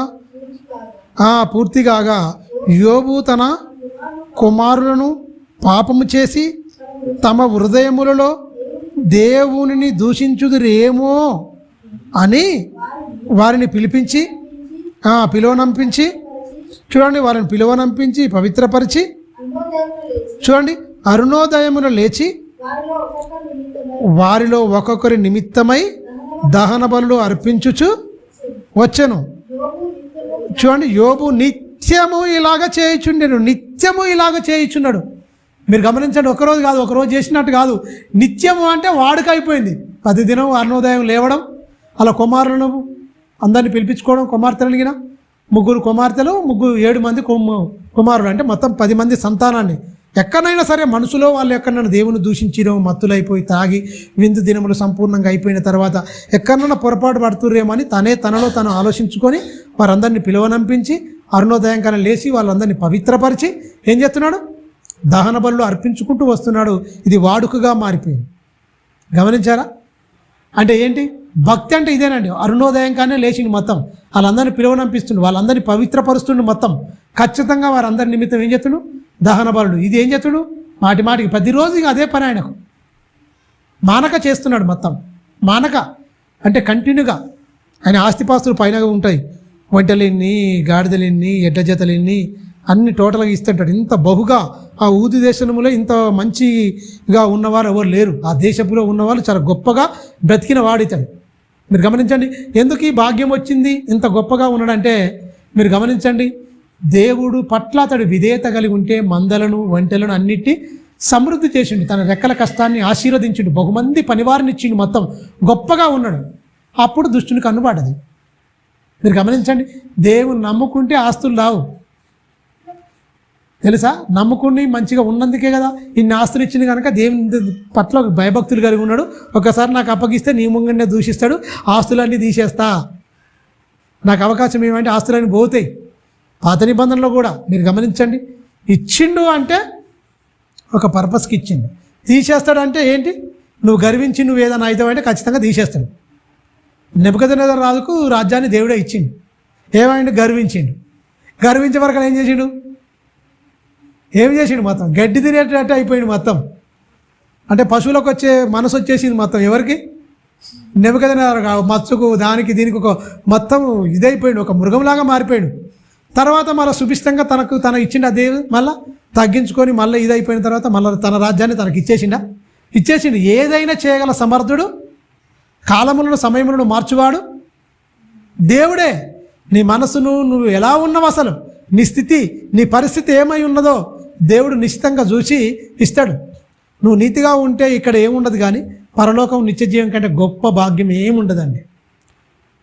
పూర్తిగాగా యోబు తన కుమారులను పాపము చేసి తమ హృదయములలో దేవునిని దూషించుదురేమో అని వారిని పిలువనంపించి చూడండి, వారిని పిలువనంపించి పవిత్రపరిచి చూడండి అరుణోదయమున లేచి వారిలో ఒక్కొక్కరి నిమిత్తమై దహన బలులు అర్పించుచు వచ్చెను. చూడండి యోబు నిత్యము ఇలాగ చేయుచున్నాడు. మీరు గమనించండి, ఒకరోజు కాదు, ఒకరోజు చేసినట్టు కాదు, నిత్యము అంటే వాడుకైపోయింది. ప్రతిదినం అరుణోదయం లేవడం, అలా కుమారులను అందరినీ పిలిపించుకోవడం. కుమార్తెలగిన 3 కుమార్తెలు 7 మంది కుమారులు, అంటే మొత్తం 10 మంది సంతానాన్ని. ఎక్కడైనా సరే మనసులో వాళ్ళు ఎక్కడైనా దేవుని దూషించడం, మత్తులైపోయి తాగి విందు దినములు సంపూర్ణంగా అయిపోయిన తర్వాత ఎక్కడైనా పొరపాటు పడుతుర్రేమో అని తనలో తను ఆలోచించుకొని వారందరినీ పిలువనంపించి అరుణోదయం కన్నా లేచి వాళ్ళందరినీ పవిత్రపరిచి ఏం చేస్తున్నాడు, దహన బలులు అర్పించుకుంటూ వస్తున్నాడు. ఇది వాడుకగా మారిపోయింది. గమనించారా? అంటే ఏంటి భక్తి అంటే ఇదేనండి. అరుణోదయం కానీ లేచింది మొత్తం వాళ్ళందరినీ పిలువనంపిస్తుండు, వాళ్ళందరినీ పవిత్రపరుస్తుండు. మొత్తం ఖచ్చితంగా వారందరి నిమిత్తం ఏం చేస్తుడు, దహన బలుడు. ఇది ఏం చేస్తుడు, మాటికి ప్రతిరోజు ఇక అదే పని ఆయనకు. మానక చేస్తున్నాడు మొత్తం. మానక అంటే కంటిన్యూగా ఆయన ఆస్తిపాస్తులు పైన ఉంటాయి. ఒంటెలెన్ని, గాడిదలెన్ని, ఎడ్ల జతలెన్ని అన్ని టోటల్గా ఇస్తుంటాడు. ఇంత బహుగా ఆ ఊది దేశంలో ఇంత మంచిగా ఉన్నవారు ఎవరు లేరు. ఆ దేశంలో ఉన్నవాళ్ళు చాలా గొప్పగా బ్రతికిన వాడితాడు. మీరు గమనించండి, ఎందుకు ఈ భాగ్యం వచ్చింది ఇంత గొప్పగా ఉన్నాడంటే మీరు గమనించండి, దేవుడు పట్ల అతడు విధేయత కలిగి ఉంటే మందలను ఒంటెలను అన్నిటి సమృద్ధి చేసిండు. తన రెక్కల కష్టాన్ని ఆశీర్వదించిండు. బహుమంది పనివారిని ఇచ్చిండు. మొత్తం గొప్పగా ఉన్నాడు. అప్పుడు దుష్టునికి కన్నుబాటది. మీరు గమనించండి, దేవుని నమ్ముకుంటే ఆస్తులు రావు. తెలుసా? నమ్ముకుని మంచిగా ఉన్నందుకే కదా ఇన్ని ఆస్తులు ఇచ్చింది. కనుక దేవుని పట్ల భయభక్తులు కలిగి ఉన్నాడు. ఒకసారి నాకు అప్పగిస్తే నీ ముంగనే దూషిస్తాడు, ఆస్తులన్నీ తీసేస్తా. నాకు అవకాశం ఏమంటే ఆస్తులన్నీ పోతాయి. పాత నిబంధనలో కూడా మీరు గమనించండి, ఇచ్చిండు అంటే ఒక పర్పస్కి ఇచ్చిండు. తీసేస్తాడు అంటే ఏంటి? నువ్వు గర్వించి నువ్వు ఏదైనా అవుతావంటే ఖచ్చితంగా తీసేస్తాడు. నెబుకద్నెజర్ రాజుకు రాజ్యాన్ని దేవుడే ఇచ్చిండు. ఏమైండు? గర్వించిండు. గర్వించే వరకు ఏం చేసిండు? ఏం చేసిండు? మొత్తం గడ్డి తినేటట్టు అయిపోయింది మొత్తం. అంటే పశువులకు వచ్చే మనసు వచ్చేసింది మొత్తం. ఎవరికి? నెబుకద్నెజర్ మత్స్సుకు దానికి దీనికి ఒక మొత్తం ఇదైపోయాడు, ఒక మృగంలాగా మారిపోయాడు. తర్వాత మళ్ళీ సుభిష్టంగా తన ఇచ్చిండు ఆ దేవుడు. మళ్ళీ తగ్గించుకొని మళ్ళీ ఇదైపోయిన తర్వాత మళ్ళీ తన రాజ్యాన్ని తనకి ఇచ్చేసిండు. ఏదైనా చేయగల సమర్థుడు, కాలములను సమయములను మార్చువాడు దేవుడే. నీ మనసును నువ్వు ఎలా ఉన్నావు, అసలు నీ స్థితి, నీ పరిస్థితి ఏమై ఉన్నదో దేవుడు నిశ్చితంగా చూసి ఇస్తాడు. నువ్వు నీతిగా ఉంటే ఇక్కడ ఏముండదు, కానీ పరలోకం నిత్యజీవం కంటే గొప్ప భాగ్యం ఏముండదండి.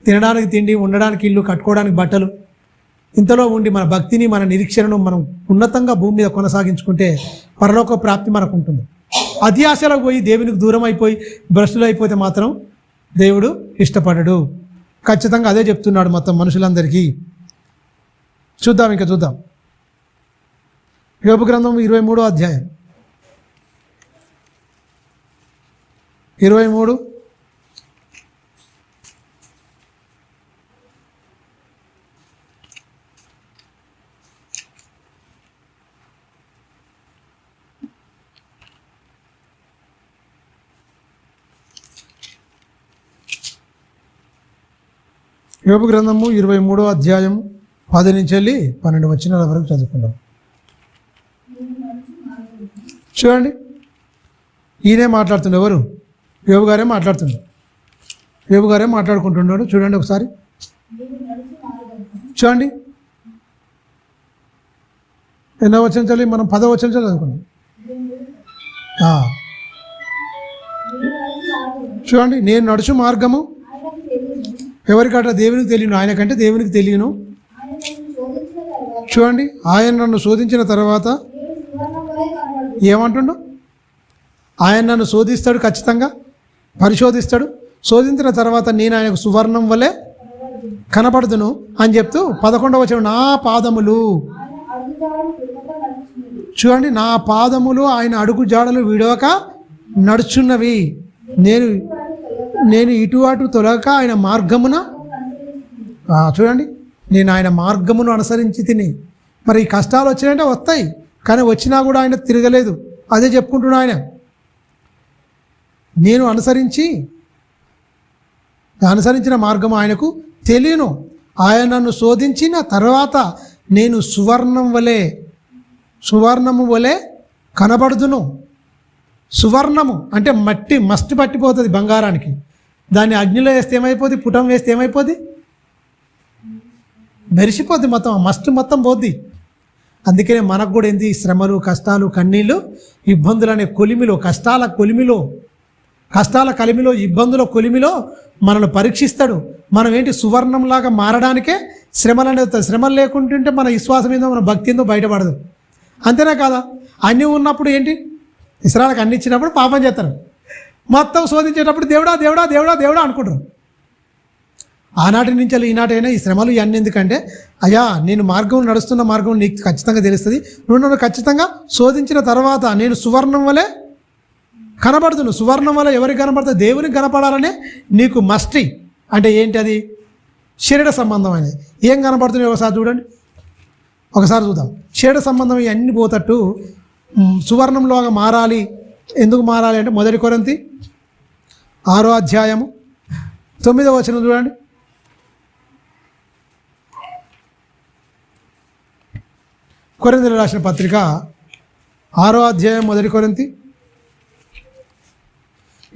తినడానికి తిండి, ఉండడానికి ఇల్లు, కట్టుకోవడానికి బట్టలు, ఇంతలో ఉండి మన భక్తిని, మన నిరీక్షణను మనం ఉన్నతంగా భూమి మీద కొనసాగించుకుంటే పరలోక ప్రాప్తి మనకు ఉంటుంది. అతి ఆశలకు పోయి దేవునికి దూరం అయిపోయి భ్రష్టులు అయిపోతే మాత్రం దేవుడు ఇష్టపడడు. ఖచ్చితంగా అదే చెప్తున్నాడు మొత్తం మనుషులందరికీ. చూద్దాం, ఇంకా చూద్దాం. యోబు గ్రంథం 23వ అధ్యాయం 23. యోబు గ్రంథము 23వ అధ్యాయం 10 నుంచి వెళ్ళి 12 వచనాల వరకు చదువుకుందాం. చూడండి, ఈయనే మాట్లాడుతుండే. ఎవరు? యోబు గారే మాట్లాడుతుండే. యోబు గారే మాట్లాడుకుంటున్నాడు. చూడండి ఒకసారి, చూడండి. ఎన్నో వచనం చదివి మనం 10వ వచనం చదువుకున్నాం. చూడండి, నేను నడుచు మార్గము ఎవరికట? దేవునికి తెలియను. ఆయనకంటే దేవునికి తెలియను. చూడండి, ఆయన నన్ను శోధించిన తర్వాత ఏమంటుండు? ఆయన నన్ను శోధిస్తాడు, ఖచ్చితంగా పరిశోధిస్తాడు. శోధించిన తర్వాత నేను ఆయనకు సువర్ణం వలె కనపడుదును అని చెప్తూ 11వ వచనం, నా పాదములు, చూడండి, నా పాదములు ఆయన అడుగు జాడలు విడవక నడుచున్నవి. నేను ఇటు అటు తొలగక ఆయన మార్గమున, చూడండి, నేను ఆయన మార్గమును అనుసరించి తిని. మరి ఈ కష్టాలు వచ్చినాయంటే వస్తాయి, కానీ వచ్చినా కూడా ఆయన తిరగలేదు. అదే చెప్పుకుంటున్నా ఆయన. నేను అనుసరించిన మార్గం ఆయనకు తెలియను. ఆయన నన్ను శోధించిన తర్వాత నేను సువర్ణము వలె కనబడుదును. సువర్ణము అంటే మట్టి పట్టిపోతుంది బంగారానికి. దాన్ని అగ్నిలో వేస్తే ఏమైపోద్ది? పుటం వేస్తే ఏమైపోద్ది? మెరిసిపోద్ది మొత్తం. మస్ట్ మొత్తం పోద్ది. అందుకనే మనకు కూడా ఏంది? శ్రమలు, కష్టాలు, కన్నీళ్ళు, ఇబ్బందులు అనే కొలిమిలో, కష్టాల కలిమిలో, ఇబ్బందుల కొలిమిలో మనల్ని పరీక్షిస్తాడు. మనం ఏంటి? సువర్ణంలాగా మారడానికే శ్రమలు అనేది. శ్రమలు లేకుంటుంటే మన విశ్వాసం ఏందో, మన భక్తి ఏందో బయటపడదు. అంతేనా కాదా? అన్నీ ఉన్నప్పుడు ఏంటి? ఇస్రాయల్కి అన్ని ఇచ్చినప్పుడు పాపం చేస్తారు. మొత్తం శోధించేటప్పుడు దేవుడా దేవుడా దేవుడా దేవుడా అనుకుంటారు. ఆనాటి నుంచి ఈనాటైనా ఈ శ్రమలు ఇవన్నీ ఎందుకంటే, అయ్యా నేను నడుస్తున్న మార్గం నీకు ఖచ్చితంగా తెలుస్తుంది. నువ్వు నన్ను ఖచ్చితంగా శోధించిన తర్వాత నేను సువర్ణం వలె కనబడుతున్నాను. సువర్ణం వల్ల ఎవరికి కనపడుతుంది? దేవునికి కనపడాలనే నీకు మస్టి. అంటే ఏంటి అది? శరీర సంబంధమైనది. ఏం కనపడుతున్నాయి ఒకసారి చూడండి, ఒకసారి చూద్దాం. శరీర సంబంధం ఇవన్నీ పోతట్టు సువర్ణంలోగా మారాలి. ఎందుకు మారాలి అంటే 1 కొరింథీ 6వ అధ్యాయము 9వ వచనం చూడండి. కొరింథీయులకు రాసిన పత్రిక 6వ అధ్యాయం 1 కొరింథీ.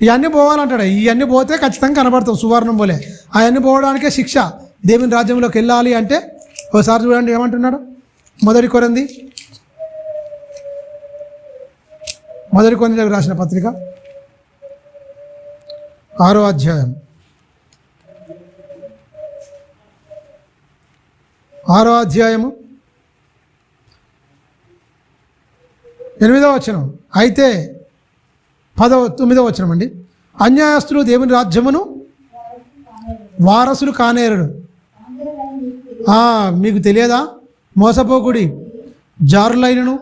ఇవన్నీ పోవాలంటాడు. ఇవన్నీ పోతే ఖచ్చితంగా కనబడతాం సువర్ణం పోలే. అవన్నీ పోవడానికే శిక్ష. దేవుని రాజ్యంలోకి వెళ్ళాలి అంటే ఒకసారి చూడండి ఏమంటున్నాడు. మొదటి కొరింథీయులకు రాసిన పత్రిక 6వ అధ్యాయం 6వ అధ్యాయము 8వ వచనం. అయితే 9వ వచనం అండి. అన్యాయస్తులు దేవుని రాజ్యమును వారసులు కానేరడు. మీకు తెలియదా? మోసపోకుడి, జారులైనను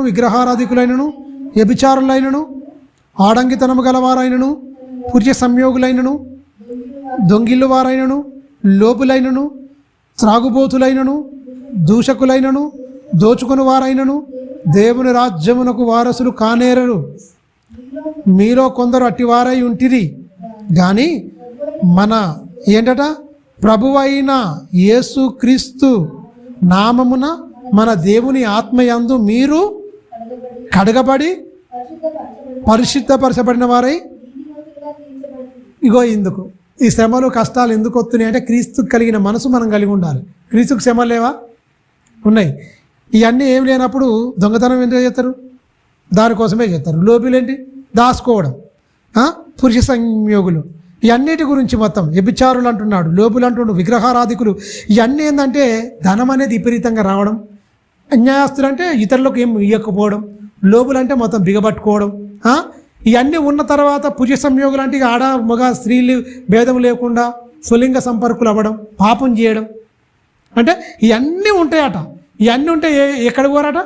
విగ్రహారాధికులైనను, వ్యభిచారులైనను, ఆడంగితనము గలవారైనను, పురుష సంయోగులైనను, దొంగిల్లు వారైనను, లోపులైనను, త్రాగుబోతులైనను, దూషకులైనను, దోచుకుని వారైనను దేవుని రాజ్యమునకు వారసులు కానేరరు. మీలో కొందరు అట్టివారై ఉంటిరి కానీ మన ఏంటట ప్రభువైన యేసుక్రీస్తు నామమున మన దేవుని ఆత్మయందు మీరు కడగబడి పరిశుద్ధపరచబడిన వారై. ఇగో ఇందుకు ఈ శ్రమలు కష్టాలు ఎందుకు వస్తున్నాయి అంటే క్రీస్తుకు కలిగిన మనసు మనం కలిగి ఉండాలి. క్రీస్తుకు శ్రమలు లేవా? ఉన్నాయి. ఇవన్నీ ఏం లేనప్పుడు దొంగతనం ఎందుకు చేస్తారు? దానికోసమే చేస్తారు. లోబీలేంటి? దాచుకోవడం. పురుష సంయోగులు, ఇవన్నిటి గురించి మొత్తం వ్యభిచారులు అంటున్నాడు, లోబులు అంటున్నాడు, విగ్రహారాధికులు. ఇవన్నీ ఏంటంటే ధనం అనేది విపరీతంగా రావడం. అన్యాయస్తులు అంటే ఇతరులకు ఏం ఇవ్వకపోవడం. లోబులు అంటే మొత్తం బిగబట్టుకోవడం. ఇవన్నీ ఉన్న తర్వాత పురుష సంయోగులు అంటే ఆడ మగ స్త్రీలు భేదం లేకుండా స్వలింగ సంపర్కులు అవ్వడం, పాపం చేయడం. అంటే ఇవన్నీ ఉంటాయట. ఇవన్నీ ఉంటే ఎక్కడికి పోరాట?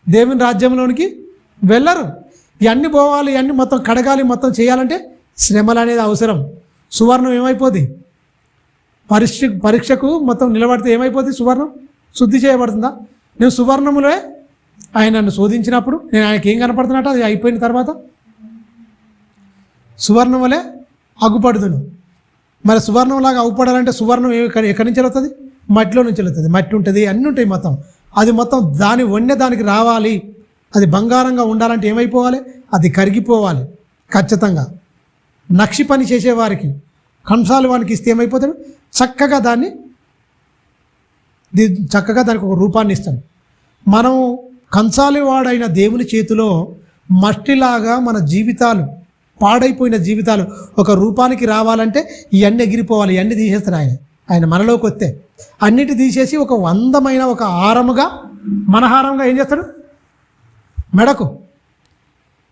దేవుని రాజ్యంలోనికి వెళ్ళరు. ఇవన్నీ పోవాలి, ఇవన్నీ మొత్తం కడగాలి, మొత్తం చేయాలంటే శ్రమలు అనేది అవసరం. సువర్ణం ఏమైపోద్ది? పరీక్షకు మొత్తం నిలబడితే ఏమైపోద్ది? సువర్ణం శుద్ధి చేయబడుతుందా? నేను సువర్ణములే ఆయన నన్ను శోధించినప్పుడు నేను ఆయనకి ఏం కనపడుతున్నట్టు అది అయిపోయిన తర్వాత సువర్ణం వలె అగ్గుపడుదును. మరి సువర్ణంలాగా అగ్గుపడాలంటే సువర్ణం ఎక్కడి నుంచి వెళ్తుంది? మట్టిలో నుంచి వెళ్తుంది. మట్టి ఉంటుంది, అన్నీ ఉంటాయి మొత్తం. అది మొత్తం దానికి రావాలి. అది బంగారంగా ఉండాలంటే ఏమైపోవాలి? అది కరిగిపోవాలి ఖచ్చితంగా. నక్షి పని చేసేవారికి కంసాలు వానికి ఇస్తే ఏమైపోతాడు? చక్కగా దానికి ఒక రూపాన్ని ఇస్తాడు. మనం కంసాలి వాడైన దేవుని చేతిలో మట్టిలాగా మన జీవితాలు, పాడైపోయిన జీవితాలు ఒక రూపానికి రావాలంటే ఇవన్నీ ఎగిరిపోవాలి. ఇవన్నీ తీసేస్తాడు ఆయన మనలోకి వస్తే. అన్నిటి తీసేసి ఒక అందమైన ఒక హారముగా, మనహారంగా ఏం చేస్తాడు? మెడకు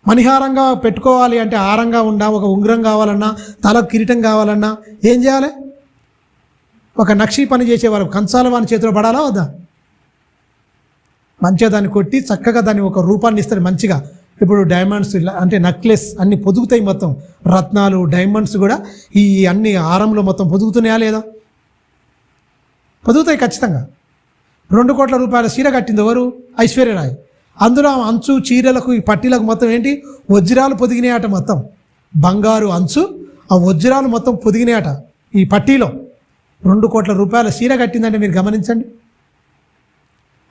మణిహారంగా పెట్టుకోవాలి అంటే హారంగా ఒక ఉంగరం కావాలన్నా, తల కిరీటం కావాలన్నా ఏం చేయాలి? ఒక నక్షి పని చేసేవారు కంసాల వాని చేతిలో పడాలా వద్దా? మంచిగా దాన్ని కొట్టి చక్కగా దాన్ని ఒక రూపాన్ని ఇస్తారు మంచిగా. ఇప్పుడు డైమండ్స్ అంటే నెక్లెస్ అన్నీ పొదుగుతాయి, మొత్తం రత్నాలు డైమండ్స్ కూడా ఈ అన్ని హారంలో మొత్తం పొదుగుతున్నాయా లేదా? పొదుగుతాయి ఖచ్చితంగా. 2 కోట్ల రూపాయల చీర కట్టింది ఎవరు? ఐశ్వర్యరాయ్. అందులో అంచు చీరలకు ఈ పట్టీలకు మొత్తం ఏంటి? వజ్రాలు పొదిగినాయట. మొత్తం బంగారు అంచు, ఆ వజ్రాలు మొత్తం పొదిగినాయట ఈ పట్టీలో. 2 కోట్ల రూపాయల చీర కట్టిందంటే మీరు గమనించండి.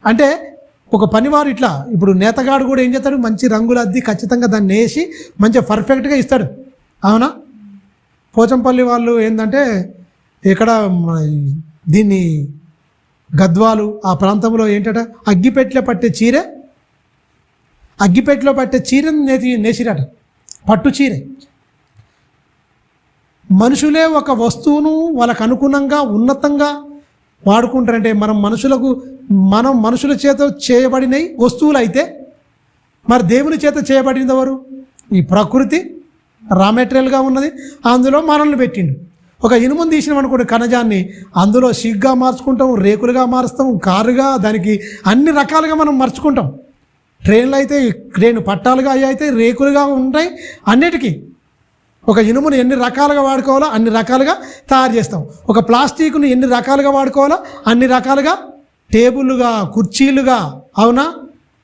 అంటే ఒక పనివారు ఇట్లా, ఇప్పుడు నేతగాడు కూడా ఏం చేస్తాడు? మంచి రంగులు అద్ది ఖచ్చితంగా దాన్ని వేసి మంచిగా పర్ఫెక్ట్గా ఇస్తాడు. అవునా? పోచంపల్లి వాళ్ళు ఏంటంటే ఇక్కడ దీన్ని గద్వాలు ఆ ప్రాంతంలో ఏంటట అగ్గిపెట్టెలో పట్టే చీరను నేసిరట, పట్టు చీర. మనుషులే ఒక వస్తువును వాళ్ళకు అనుగుణంగా ఉన్నతంగా వాడుకుంటారంటే మనం మనుషుల చేత చేయబడినవి వస్తువులు అయితే మరి దేవుని చేత చేయబడింది ఎవరు? ఈ ప్రకృతి రా మెటీరియల్గా ఉన్నది, అందులో మనల్ని పెట్టిండు. ఒక ఇనుమును తీసినాం అనుకోండి ఖనిజాన్ని, అందులో సిగ్గా మార్చుకుంటాం, రేకులుగా మారుస్తాం, కారుగా, దానికి అన్ని రకాలుగా మనం మర్చుకుంటాం. ట్రైన్లు అయితే ట్రైన్ పట్టాలుగా అయితే రేకులుగా ఉంటాయి. అన్నిటికీ ఒక ఇనుమును ఎన్ని రకాలుగా వాడుకోవాలో అన్ని రకాలుగా తయారు చేస్తాం. ఒక ప్లాస్టిక్ను ఎన్ని రకాలుగా వాడుకోవాలో అన్ని రకాలుగా, టేబుల్లుగా, కుర్చీలుగా, అవునా,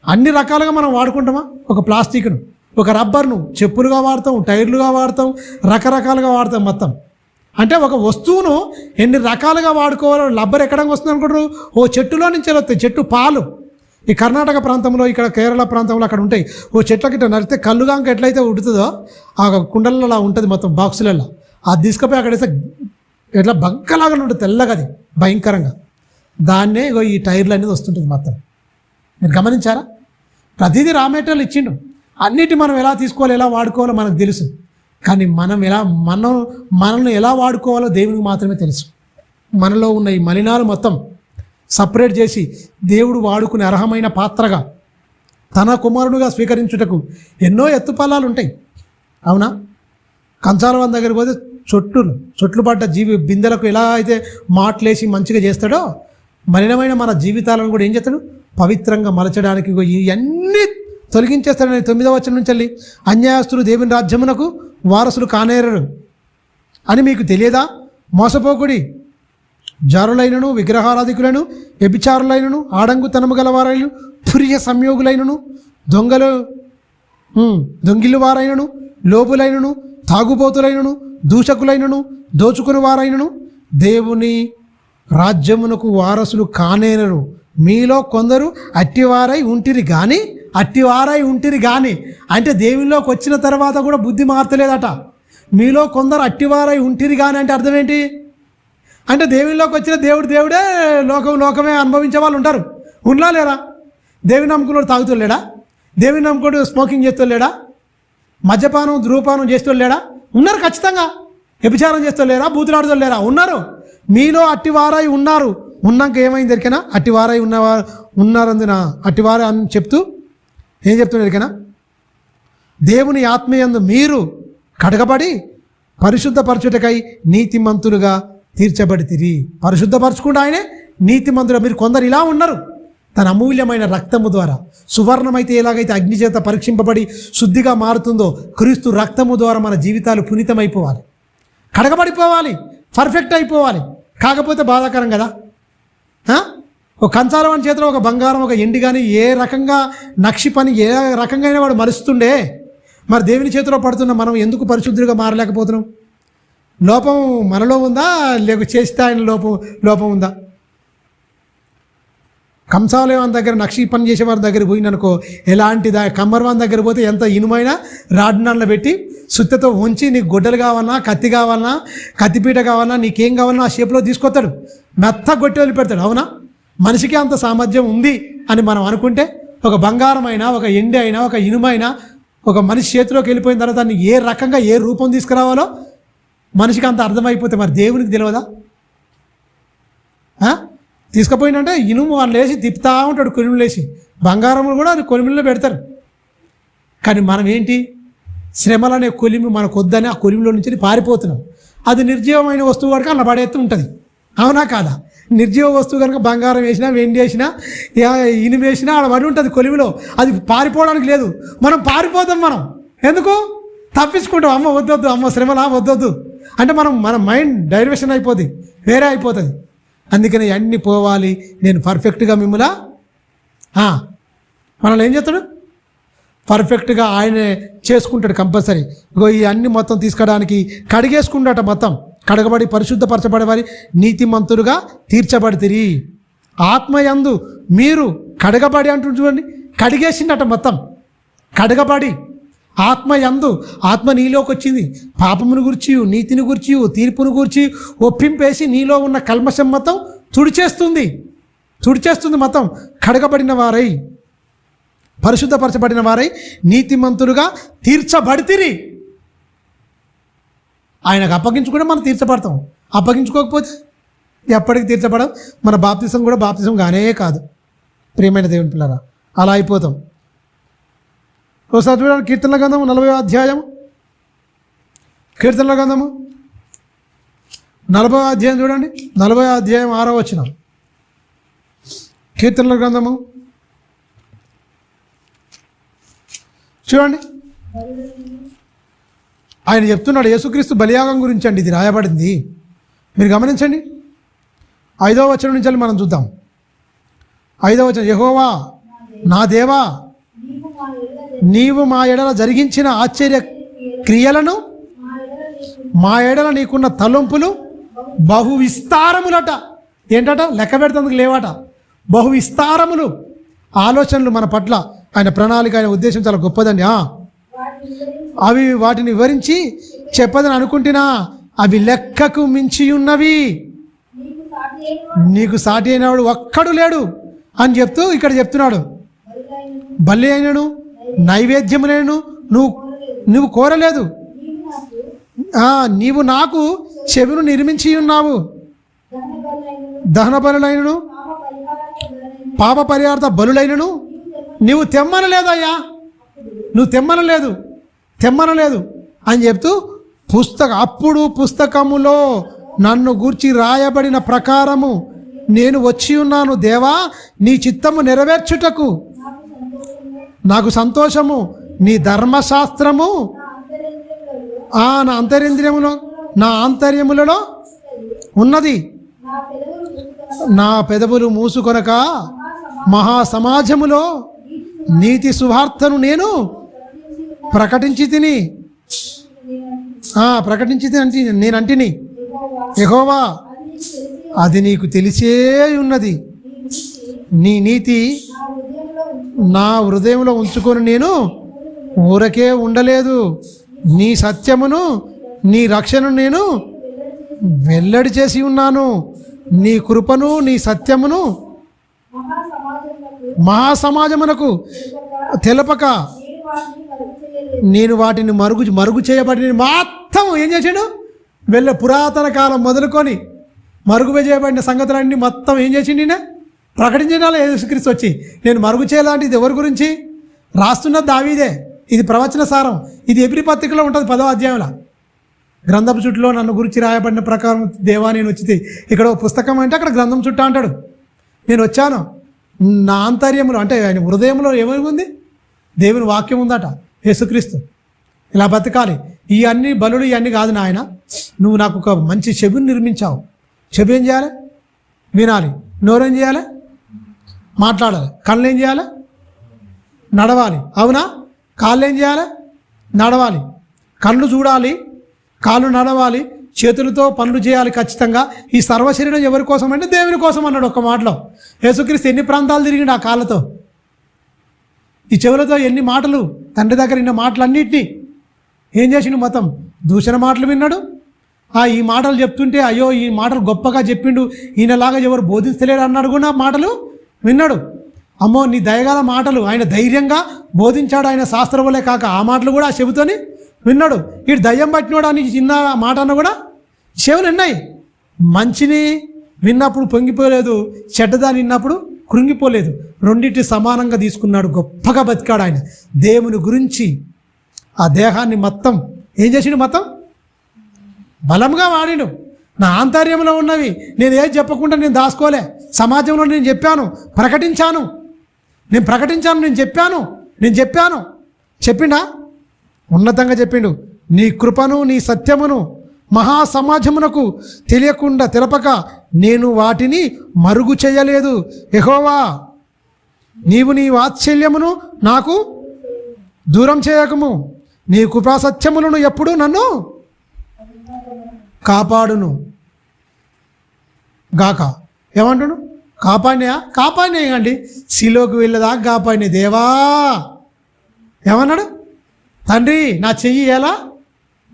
అన్ని రకాలుగా మనం వాడుకుంటామా? ఒక ప్లాస్టిక్ను, ఒక రబ్బర్ను చెప్పులుగా వాడతాం, టైర్లుగా వాడతాం, రకరకాలుగా వాడతాం మొత్తం. అంటే ఒక వస్తువును ఎన్ని రకాలుగా వాడుకోవాలో. రబ్బర్ ఎక్కడానికి వస్తుంది అనుకుంటారు? ఓ చెట్టులో నుంచి వస్తాయి. చెట్టు పాలు ఈ కర్ణాటక ప్రాంతంలో, ఇక్కడ కేరళ ప్రాంతంలో అక్కడ ఉంటాయి. ఓ చెట్లకి ఇట్లా నడితే కళ్ళుగాంక ఎట్లయితే ఉడుతుందో ఆ కుండలలో అలా ఉంటుంది మొత్తం బాక్సులలో. అది తీసుకుపోయి అక్కడ వేస్తే ఇట్లా బంకలాగా ఉంటుంది, తెల్లగా, అది భయంకరంగా. దాన్నే ఇగో ఈ టైర్లు అనేది వస్తుంటుంది మొత్తం. మీరు గమనించారా? ప్రతిదీ రా మెటీరియల్ ఇచ్చిండు, అన్నిటి మనం ఎలా తీసుకోవాలో ఎలా వాడుకోవాలో మనకు తెలుసు. కానీ మనల్ని ఎలా వాడుకోవాలో దేవునికి మాత్రమే తెలుసు. మనలో ఉన్న ఈ మలినాలు మొత్తం సపరేట్ చేసి దేవుడు వాడుకునే అర్హమైన పాత్రగా తన కుమారుడుగా స్వీకరించుటకు ఎన్నో ఎత్తుపల్లాలు ఉంటాయి. అవునా? కంచాలవాని దగ్గరికి పోతే చొట్లు పడ్డ బిందెలకు ఎలా అయితే మాట్లేసి మంచిగా చేస్తాడో, మలినమైన మన జీవితాలను కూడా ఏం చేస్తాడు? పవిత్రంగా మలచడానికి ఇవన్నీ తొలగించేస్తాడని 9వ వచనం నుంచి వెళ్ళి, అన్యాయస్తులు దేవుని రాజ్యమునకు వారసులు కానేరరు అని మీకు తెలియదా? మోసపోకుడి, జారులైనను, విగ్రహారాధికులను, వ్యభిచారులైనను, ఆడంగుతనము గలవారైనను, పురియ సంయోగులైనను, దొంగిలు వారైనను, లోపులైనను, తాగుబోతులైనను, దూషకులైనను, దోచుకుని వారైనను దేవుని రాజ్యమునకు వారసులు కానేరరు. మీలో కొందరు అట్టివారై ఉంటిరి కానీ అంటే దేవునిలోకి వచ్చిన తర్వాత కూడా బుద్ధి మార్చలేదట. మీలో కొందరు అట్టివారై ఉంటిరి కానీ అంటే అర్థం ఏంటి? అంటే దేవునిలోకి వచ్చిన దేవుడే లోకమే అనుభవించే వాళ్ళు ఉంటారు. ఉండలా లేరా? దేవుని నమ్ముకున్నాడు తాగుతలేడా? దేవుని నమ్ముకున్నాడు స్మోకింగ్ చేస్తలేడా? మద్యపానం ధూమపానం చేస్తలేడా? ఉన్నారు ఖచ్చితంగా. వ్యభిచారం చేస్తలేరా? బూతులాడుతలేరా? ఉన్నారు. మీలో అట్టివారై ఉన్నారు. ఉన్నాక ఏమైంది ఎరికైనా? అట్టివారై ఉన్నారందున అట్టివారై అని చెప్తూ ఏం చెప్తున్నారు ఎరికైనా? దేవుని ఆత్మయందు మీరు కడగబడి పరిశుద్ధపరచుటకై నీతిమంతులుగా తీర్చబడితిరి. పరిశుద్ధపరచుకుంటూ ఆయనే నీతిమంతులుగా. మీరు కొందరు ఇలా ఉన్నారు. తన అమూల్యమైన రక్తము ద్వారా, సువర్ణమైతే ఎలాగైతే అగ్ని చేత పరీక్షింపబడి శుద్ధిగా మారుతుందో, క్రీస్తు రక్తము ద్వారా మన జీవితాలు పునీతమైపోవాలి, కడగబడిపోవాలి, పర్ఫెక్ట్ అయిపోవాలి. కాకపోతే బాధాకరం కదా. ఒక కంచాలవాని చేతిలో ఒక బంగారం, ఒక ఎండి కానీ ఏ రకంగా నక్షి పని ఏ రకంగా అయినా వాడు మరుస్తుండే, మరి దేవుని చేతిలో పడుతున్న మనం ఎందుకు పరిశుద్ధులుగా మారలేకపోతున్నాం? లోపం మనలో ఉందా, లేక చేస్తే ఆయన లోపం ఉందా? కంసాలవాని దగ్గర నక్షి పని చేసేవారి దగ్గర పోయిననుకో, ఎలాంటిదా కమ్మర్వాని దగ్గర పోతే ఎంత ఇనుమైన రాడ్నాల్లో పెట్టి సుత్తతో ఉంచి నీకు గొడ్డలు కావాలన్నా, కత్తి కావాలన్నా, కత్తిపీట కావాలన్నా, నీకేం కావాలన్నా ఆ షేప్లో తీసుకొస్తాడు, మెత్త గొట్టి వదిలిపెడతాడు. అవునా? మనిషికి అంత సామర్థ్యం ఉంది అని మనం అనుకుంటే, ఒక బంగారం అయినా, ఒక ఎండి అయినా, ఒక ఇనుమైనా ఒక మనిషి చేతిలోకి వెళ్ళిపోయిన తర్వాత దాన్ని ఏ రకంగా ఏ రూపం తీసుకురావాలో మనిషికి అంత అర్థమైపోతే మరి దేవునికి తెలియదా? తీసుకుపోయినంటే ఇనుము వాళ్ళు వేసి తిప్పుతూ ఉంటాడు, కొలిమిలు వేసి. బంగారములు కూడా అది కొలిమిలో పెడతారు. కానీ మనం ఏంటి? శ్రమలనే కొలిమి మనకు వద్దని ఆ కొలిమిలో నుంచి పారిపోతున్నాం. అది నిర్జీవమైన వస్తువు కనుక అలా పడేస్తూ ఉంటుంది. అవునా కాదా? నిర్జీవ వస్తువు కనుక బంగారం వేసినా, వెండి వేసినా, ఇనుము వేసినా ఆడ పడి ఉంటుంది కొలిమిలో. అది పారిపోవడానికి లేదు. మనం పారిపోతాం. మనం ఎందుకు తప్పించుకుంటాం? అమ్మ వద్దొద్దు, అమ్మ శ్రమలా వద్దొద్దు అంటే మన మైండ్ డైవర్షన్ అయిపోద్ది, వేరే అయిపోతుంది. అందుకని అన్నీ పోవాలి, నేను పర్ఫెక్ట్గా మనల్ని ఏం చేస్తాడు? పర్ఫెక్ట్గా ఆయనే చేసుకుంటాడు కంపల్సరీ. ఇగో ఈ అన్ని మొత్తం తీసుకోవడానికి కడిగేసుకుంటాట. మొత్తం కడగబడి పరిశుద్ధపరచబడేవారి నీతిమంతులుగా తీర్చబడితిరి. ఆత్మయందు మీరు కడగబడి అంటూ చూడండి, కడిగేసిందట మొత్తం. కడగబడి ఆత్మయందు, ఆత్మ నీలోకి వచ్చింది. పాపమును గురించి, నీతిని గురించి, తీర్పును గురించి ఒప్పింపేసి నీలో ఉన్న కల్మషం మొత్తం తుడిచేస్తుంది మొత్తం. కడగబడిన వారై, పరిశుద్ధపరచబడిన వారై నీతిమంతులుగా తీర్చబడితిరి. ఆయనకు అప్పగించుకుంటే మనం తీర్చబడతాం. అప్పగించుకోకపోతే ఎప్పటికి తీర్చబడం. మన బాప్తిసం కూడా బాప్తిసం కానే కాదు. ప్రియమైన దేవుని పిల్లరా, అలా అయిపోతాం. ఒకసారి చూడండి, కీర్తనల గ్రంథము 40వ అధ్యాయం. కీర్తనల గ్రంథము 40వ అధ్యాయం చూడండి, 40వ అధ్యాయం 6వ వచనం. కీర్తనల గ్రంథము చూడండి. ఆయన చెప్తున్నాడు యేసుక్రీస్తు బలియాగం గురించి అండి ఇది రాయబడింది. మీరు గమనించండి. 5వ వచనం నుంచి మనం చూద్దాం. 5వ వచనం, యెహోవా నా దేవా, నీవు మా ఎడల జరిగించిన ఆశ్చర్య క్రియలను, మా ఎడల నీకున్న తలంపులు బహు విస్తారములట. ఏంటట? లెక్క పెడుతందుకు లేవట. బహు విస్తారములు ఆలోచనలు మన పట్ల. ఆయన ప్రణాళిక, ఆయన ఉద్దేశం చాలా గొప్పదండి. వాటిని వివరించి చెప్పదని అనుకుంటున్నా అవి లెక్కకు మించి ఉన్నవి, నీకు సాటి అయినవాడు ఒక్కడు లేడు అని చెప్తూ ఇక్కడ చెప్తున్నాడు. బలి అయినను నైవేద్యమునైనను నువ్వు కోరలేదు, నీవు నాకు చెవిను నిర్మించి ఉన్నావు. దహన బలులైనను పాప పరిహార్థ బలులైనను నువ్వు తెమ్మనలేదయ్యా, నువ్వు తెమ్మనలేదు అని చెప్తూ అప్పుడు పుస్తకములో నన్ను గూర్చి రాయబడిన ప్రకారము నేను వచ్చి ఉన్నాను దేవా, నీ చిత్తము నెరవేర్చుటకు నాకు సంతోషము. నీ ధర్మశాస్త్రము నా ఆంతర్యములలో ఉన్నది. నా పెదవులు మూసుకొనక మహాసమాజములో నీతి సువార్తను నేను ప్రకటించి నేనంటిని. యెహోవా, అది నీకు తెలిసే ఉన్నది. నీ నీతి నా హృదయంలో ఉంచుకొని నేను ఊరకే ఉండలేదు. నీ సత్యమును నీ రక్షణను నేను వెల్లడి చేసి ఉన్నాను. నీ కృపను నీ సత్యమును మహాసమాజమునకు తెలపక నేను వాటిని మరుగు చేయబడిన మొత్తం ఏం చేశాడు? పురాతన కాలం మొదలుకొని మరుగు చేయబడిన సంగతులన్నీ మొత్తం ఏం చేసిండు? ఈయన ప్రకటించడాలి. యేసుక్రీస్తు వచ్చి నేను మరుగు చేయలాంటిది ఎవరి గురించి రాస్తున్నది? దావీదే. ఇది ప్రవచన సారం. ఇది ఎబ్రీ పత్రికలో ఉంటుంది 10వ అధ్యాయంలో. గ్రంథపు చుట్టులో నన్ను గురించి రాయబడిన ప్రకారం దేవా నేను వచ్చి, ఇక్కడ పుస్తకం అంటే అక్కడ గ్రంథం చుట్టూ అంటాడు. నేను వచ్చాను, నా ఆంతర్యములో అంటే ఆయన హృదయంలో ఏమై ఉంది? దేవుని వాక్యం ఉందట. యేసుక్రీస్తు ఇలా బతకాలి. ఇవన్నీ బలులు ఇవన్నీ కాదు నాయన, నువ్వు నాకు ఒక మంచి చెవిని నిర్మించావు. చెవి ఏం చేయాలి? వినాలి. నోరేం చేయాలి? మాట్లాడాలి. కళ్ళు ఏం చేయాలి? నడవాలి. అవునా? కాళ్ళు ఏం చేయాలి? నడవాలి. కళ్ళు చూడాలి, కాళ్ళు నడవాలి, చేతులతో పనులు చేయాలి ఖచ్చితంగా. ఈ సర్వశరీరం ఎవరి కోసం అంటే దేవుని కోసం అన్నాడు ఒక్క మాటలో. యేసుక్రీస్తు ఎన్ని ప్రాంతాలు తిరిగిండు ఆ కాళ్ళతో, ఈ చెవులతో ఎన్ని మాటలు, తండ్రి దగ్గర ఇన్న మాటలన్నింటినీ ఏం చేసిండు? మొత్తం దూషణ మాటలు విన్నాడు. ఈ మాటలు చెప్తుంటే అయ్యో ఈ మాటలు గొప్పగా చెప్పిండు, ఈయనలాగా ఎవరు బోధించలేడు అన్నాడు కూడా మాటలు విన్నాడు. అమ్మో నీ దయగల మాటలు, ఆయన ధైర్యంగా బోధించాడు. ఆయన శాస్త్రములే కాక ఆ మాటలు కూడా ఆ చెబుతోని విన్నాడు. వీడు దయ్యం పట్టినోడు అని చిన్న మాట అన్న కూడా చెవులు విన్నాయి. మంచిని విన్నప్పుడు పొంగిపోలేదు, చెడ్డదాన్ని విన్నప్పుడు కృంగిపోలేదు. రెండింటి సమానంగా తీసుకున్నాడు. గొప్పగా బతికాడు ఆయన. దేవుని గురించి ఆ దేహాన్ని మొత్తం ఏం చేసిండు? మొత్తం బలంగా వాడిను. నా ఆంతర్యంలో ఉన్నవి నేను ఏది చెప్పకుండా నేను దాచుకోలే. సమాజంలో నేను చెప్పాను, ప్రకటించాను, నేను చెప్పాను. చెప్పిండా? ఉన్నతంగా చెప్పిండు. నీ కృపను నీ సత్యమును మహాసమాజమునకు తెలపక నేను వాటిని మరుగు చేయలేదు. యెహోవా, నీవు నీ వాత్సల్యమును నాకు దూరం చేయకము. నీ కృపా సత్యములను ఎప్పుడు నన్ను కాపాడును గాక. ఏమంటును? కాపాడినాయండి. శిలోకి వెళ్ళేదాకా కాపాడినాయి. దేవా ఏమన్నాడు? తండ్రి నా చెయ్యి ఎలా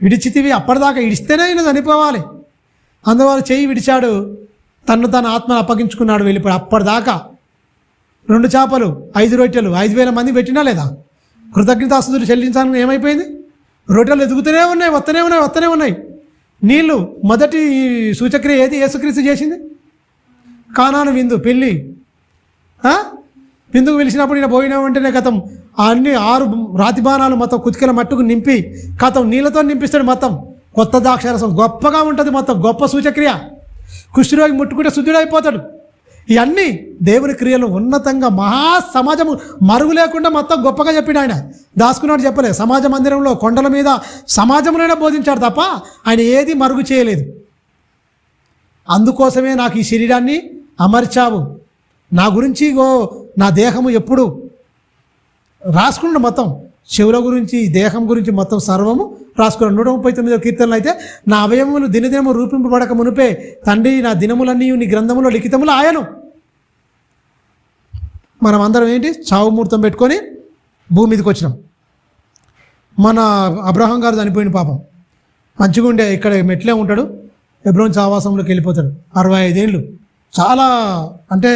విడిచితివి? అప్పటిదాకా ఇడిస్తేనే ఆయన చనిపోవాలి. అందువల్ల చెయ్యి విడిచాడు, తన ఆత్మను అప్పగించుకున్నాడు, వెళ్ళిపోయాడు. అప్పటిదాకా 2 చేపలు 5 రొట్టెలు 5,000 మంది పెట్టినా లేదా? కృతజ్ఞతాస్తుతులు చెల్లించాలని ఏమైపోయింది? రొట్టెలు ఎదుగుతూనే ఉన్నాయి, వస్తూనే ఉన్నాయి. నీళ్ళు మొదటి సూచక్రియ ఏది యేసుక్రీస్తు చేసింది? కానాను విందు, పెళ్ళి. విందుకు పిలిచినప్పుడు ఈయన పోయినా వెంటనే కథం అన్ని 6 రాతి బాణాలు మొత్తం కుతికల మట్టుకు నింపి కథం నీళ్ళతో నింపిస్తాడు. మొత్తం కొత్త ద్రాక్షారసం గొప్పగా ఉంటుంది. మొత్తం గొప్ప సూచక్రియ. కుష్ఠరోగి ముట్టుకుంటే శుద్ధుడైపోతాడు. ఇవన్నీ దేవుని క్రియలు ఉన్నతంగా మహాసమాజము మరుగు లేకుండా మొత్తం గొప్పగా చెప్పాడు. ఆయన దాచుకున్నాడు చెప్పలే. సమాజ మందిరంలో కొండల మీద సమాజంలోనే బోధించాడు తప్ప ఆయన ఏది మరుగు చేయలేదు. అందుకోసమే నాకు ఈ శరీరాన్ని అమర్చావు. నా గురించి నా దేహము ఎప్పుడు రాసుకున్నాడు. మొత్తం చెవుల గురించి, దేహం గురించి మొత్తం సర్వము రాసుకున్నాడు. 139వ కీర్తనలు అయితే నా అవయవములు దినదినము రూపింపబడక మునిపే తండ్రి నా దినములన్నీ నీ గ్రంథములో లిఖితములు ఆయను. మనం అందరం ఏంటి? చావు ముహూర్తం పెట్టుకొని భూమి మీదకి వచ్చినాం. మన అబ్రహాం గారు చనిపోయిన పాపం మంచిగా ఉండే ఇక్కడ మెట్లే ఉంటాడు, హెబ్రోన్ సహవాసంలోకి వెళ్ళిపోతాడు. 65 ఏళ్ళు చాలా అంటే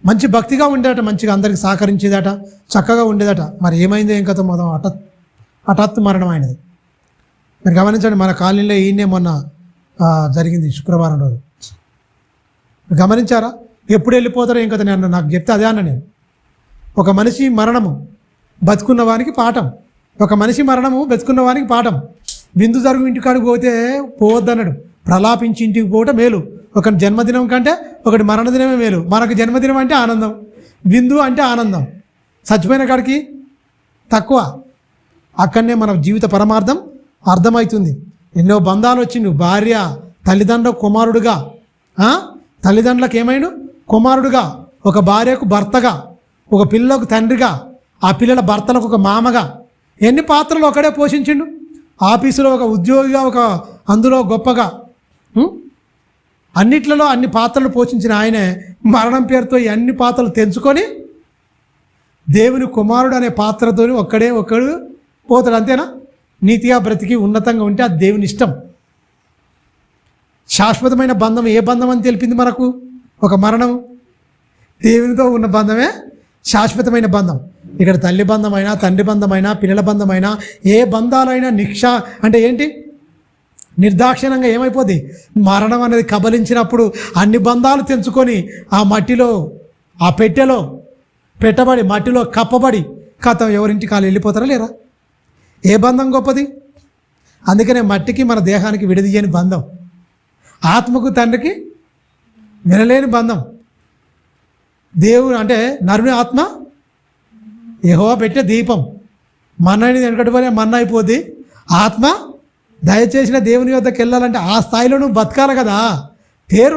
మంచి భక్తిగా ఉండేదట, మంచిగా అందరికి సహకరించేదట, చక్కగా ఉండేదట. మరి ఏమైందో ఏం కథ మొదం హఠాత్తు మరణం అయినది. మీరు గమనించండి, మన కాలనీలో ఈయనే మొన్న జరిగింది శుక్రవారం రోజు. గమనించారా? ఎప్పుడు వెళ్ళిపోతారో ఏం కదా, నేను నాకు చెప్తే అదే అన్న నేను. ఒక మనిషి మరణము బతుకున్న వానికి పాఠం, ఒక మనిషి మరణము బతుకున్న వానికి పాఠం. విందు జరుగు ఇంటికాడికి పోతే పోవద్దన్నాడు, ప్రలాపించి ఇంటికి పోవటం మేలు. ఒకటి జన్మదినం కంటే ఒకటి మరణదినమే మేలు. మనకు జన్మదినం అంటే ఆనందం, విందు అంటే ఆనందం, చచ్చిపోయిన కాడికి తక్కువ. అక్కడనే మన జీవిత పరమార్థం అర్థమవుతుంది. ఎన్నో బంధాలు వచ్చిండు, భార్య తల్లిదండ్రుల కుమారుడుగా, తల్లిదండ్రులకు ఏమైనా కుమారుడుగా, ఒక భార్యకు భర్తగా, ఒక పిల్లలకు తండ్రిగా, ఆ పిల్లల భర్తలకు ఒక మామగా, ఎన్ని పాత్రలు ఒకడే పోషించిండు. ఆఫీసులో ఒక ఉద్యోగిగా, ఒక అందులో గొప్పగా, అన్నిట్లలో అన్ని పాత్రలు పోషించిన ఆయనే మరణం పేరుతో ఈ అన్ని పాత్రలు తెంచుకొని దేవుని కుమారుడు అనే పాత్రతో ఒక్కడు పోతాడు. అంతేనా? నీతిగా బ్రతికి ఉన్నతంగా ఉంటే అది దేవుని ఇష్టం. శాశ్వతమైన బంధం ఏ బంధం అని తెలిపింది మనకు? ఒక మరణం. దేవునితో ఉన్న బంధమే శాశ్వతమైన బంధం. ఇక్కడ తల్లి బంధమైనా, తండ్రి బంధమైనా, పిల్లల బంధమైనా, ఏ బంధాలైనా అంటే ఏంటి? నిర్దాక్షిణంగా ఏమైపోద్ది? మరణం అనేది కబలించినప్పుడు అన్ని బంధాలు తెంచుకొని ఆ మట్టిలో, ఆ పెట్టెలో పెట్టబడి, మట్టిలో కప్పబడి కథ ఎవరింటికి వాళ్ళు వెళ్ళిపోతారా లేరా? ఏ బంధం గొప్పది? అందుకనే మట్టికి మన దేహానికి విడదీయని బంధం, ఆత్మకు తండ్రికి వినలేని బంధం. దేవుడు అంటే నరుని ఆత్మ యెహోవా పెట్టే దీపం. మన్నని వెనకటి పోలే మన్న అయిపోద్ది. ఆత్మ దయచేసిన దేవుని వద్దకు వెళ్ళాలంటే ఆ స్థాయిలో నువ్వు బతకాలి కదా. పేరు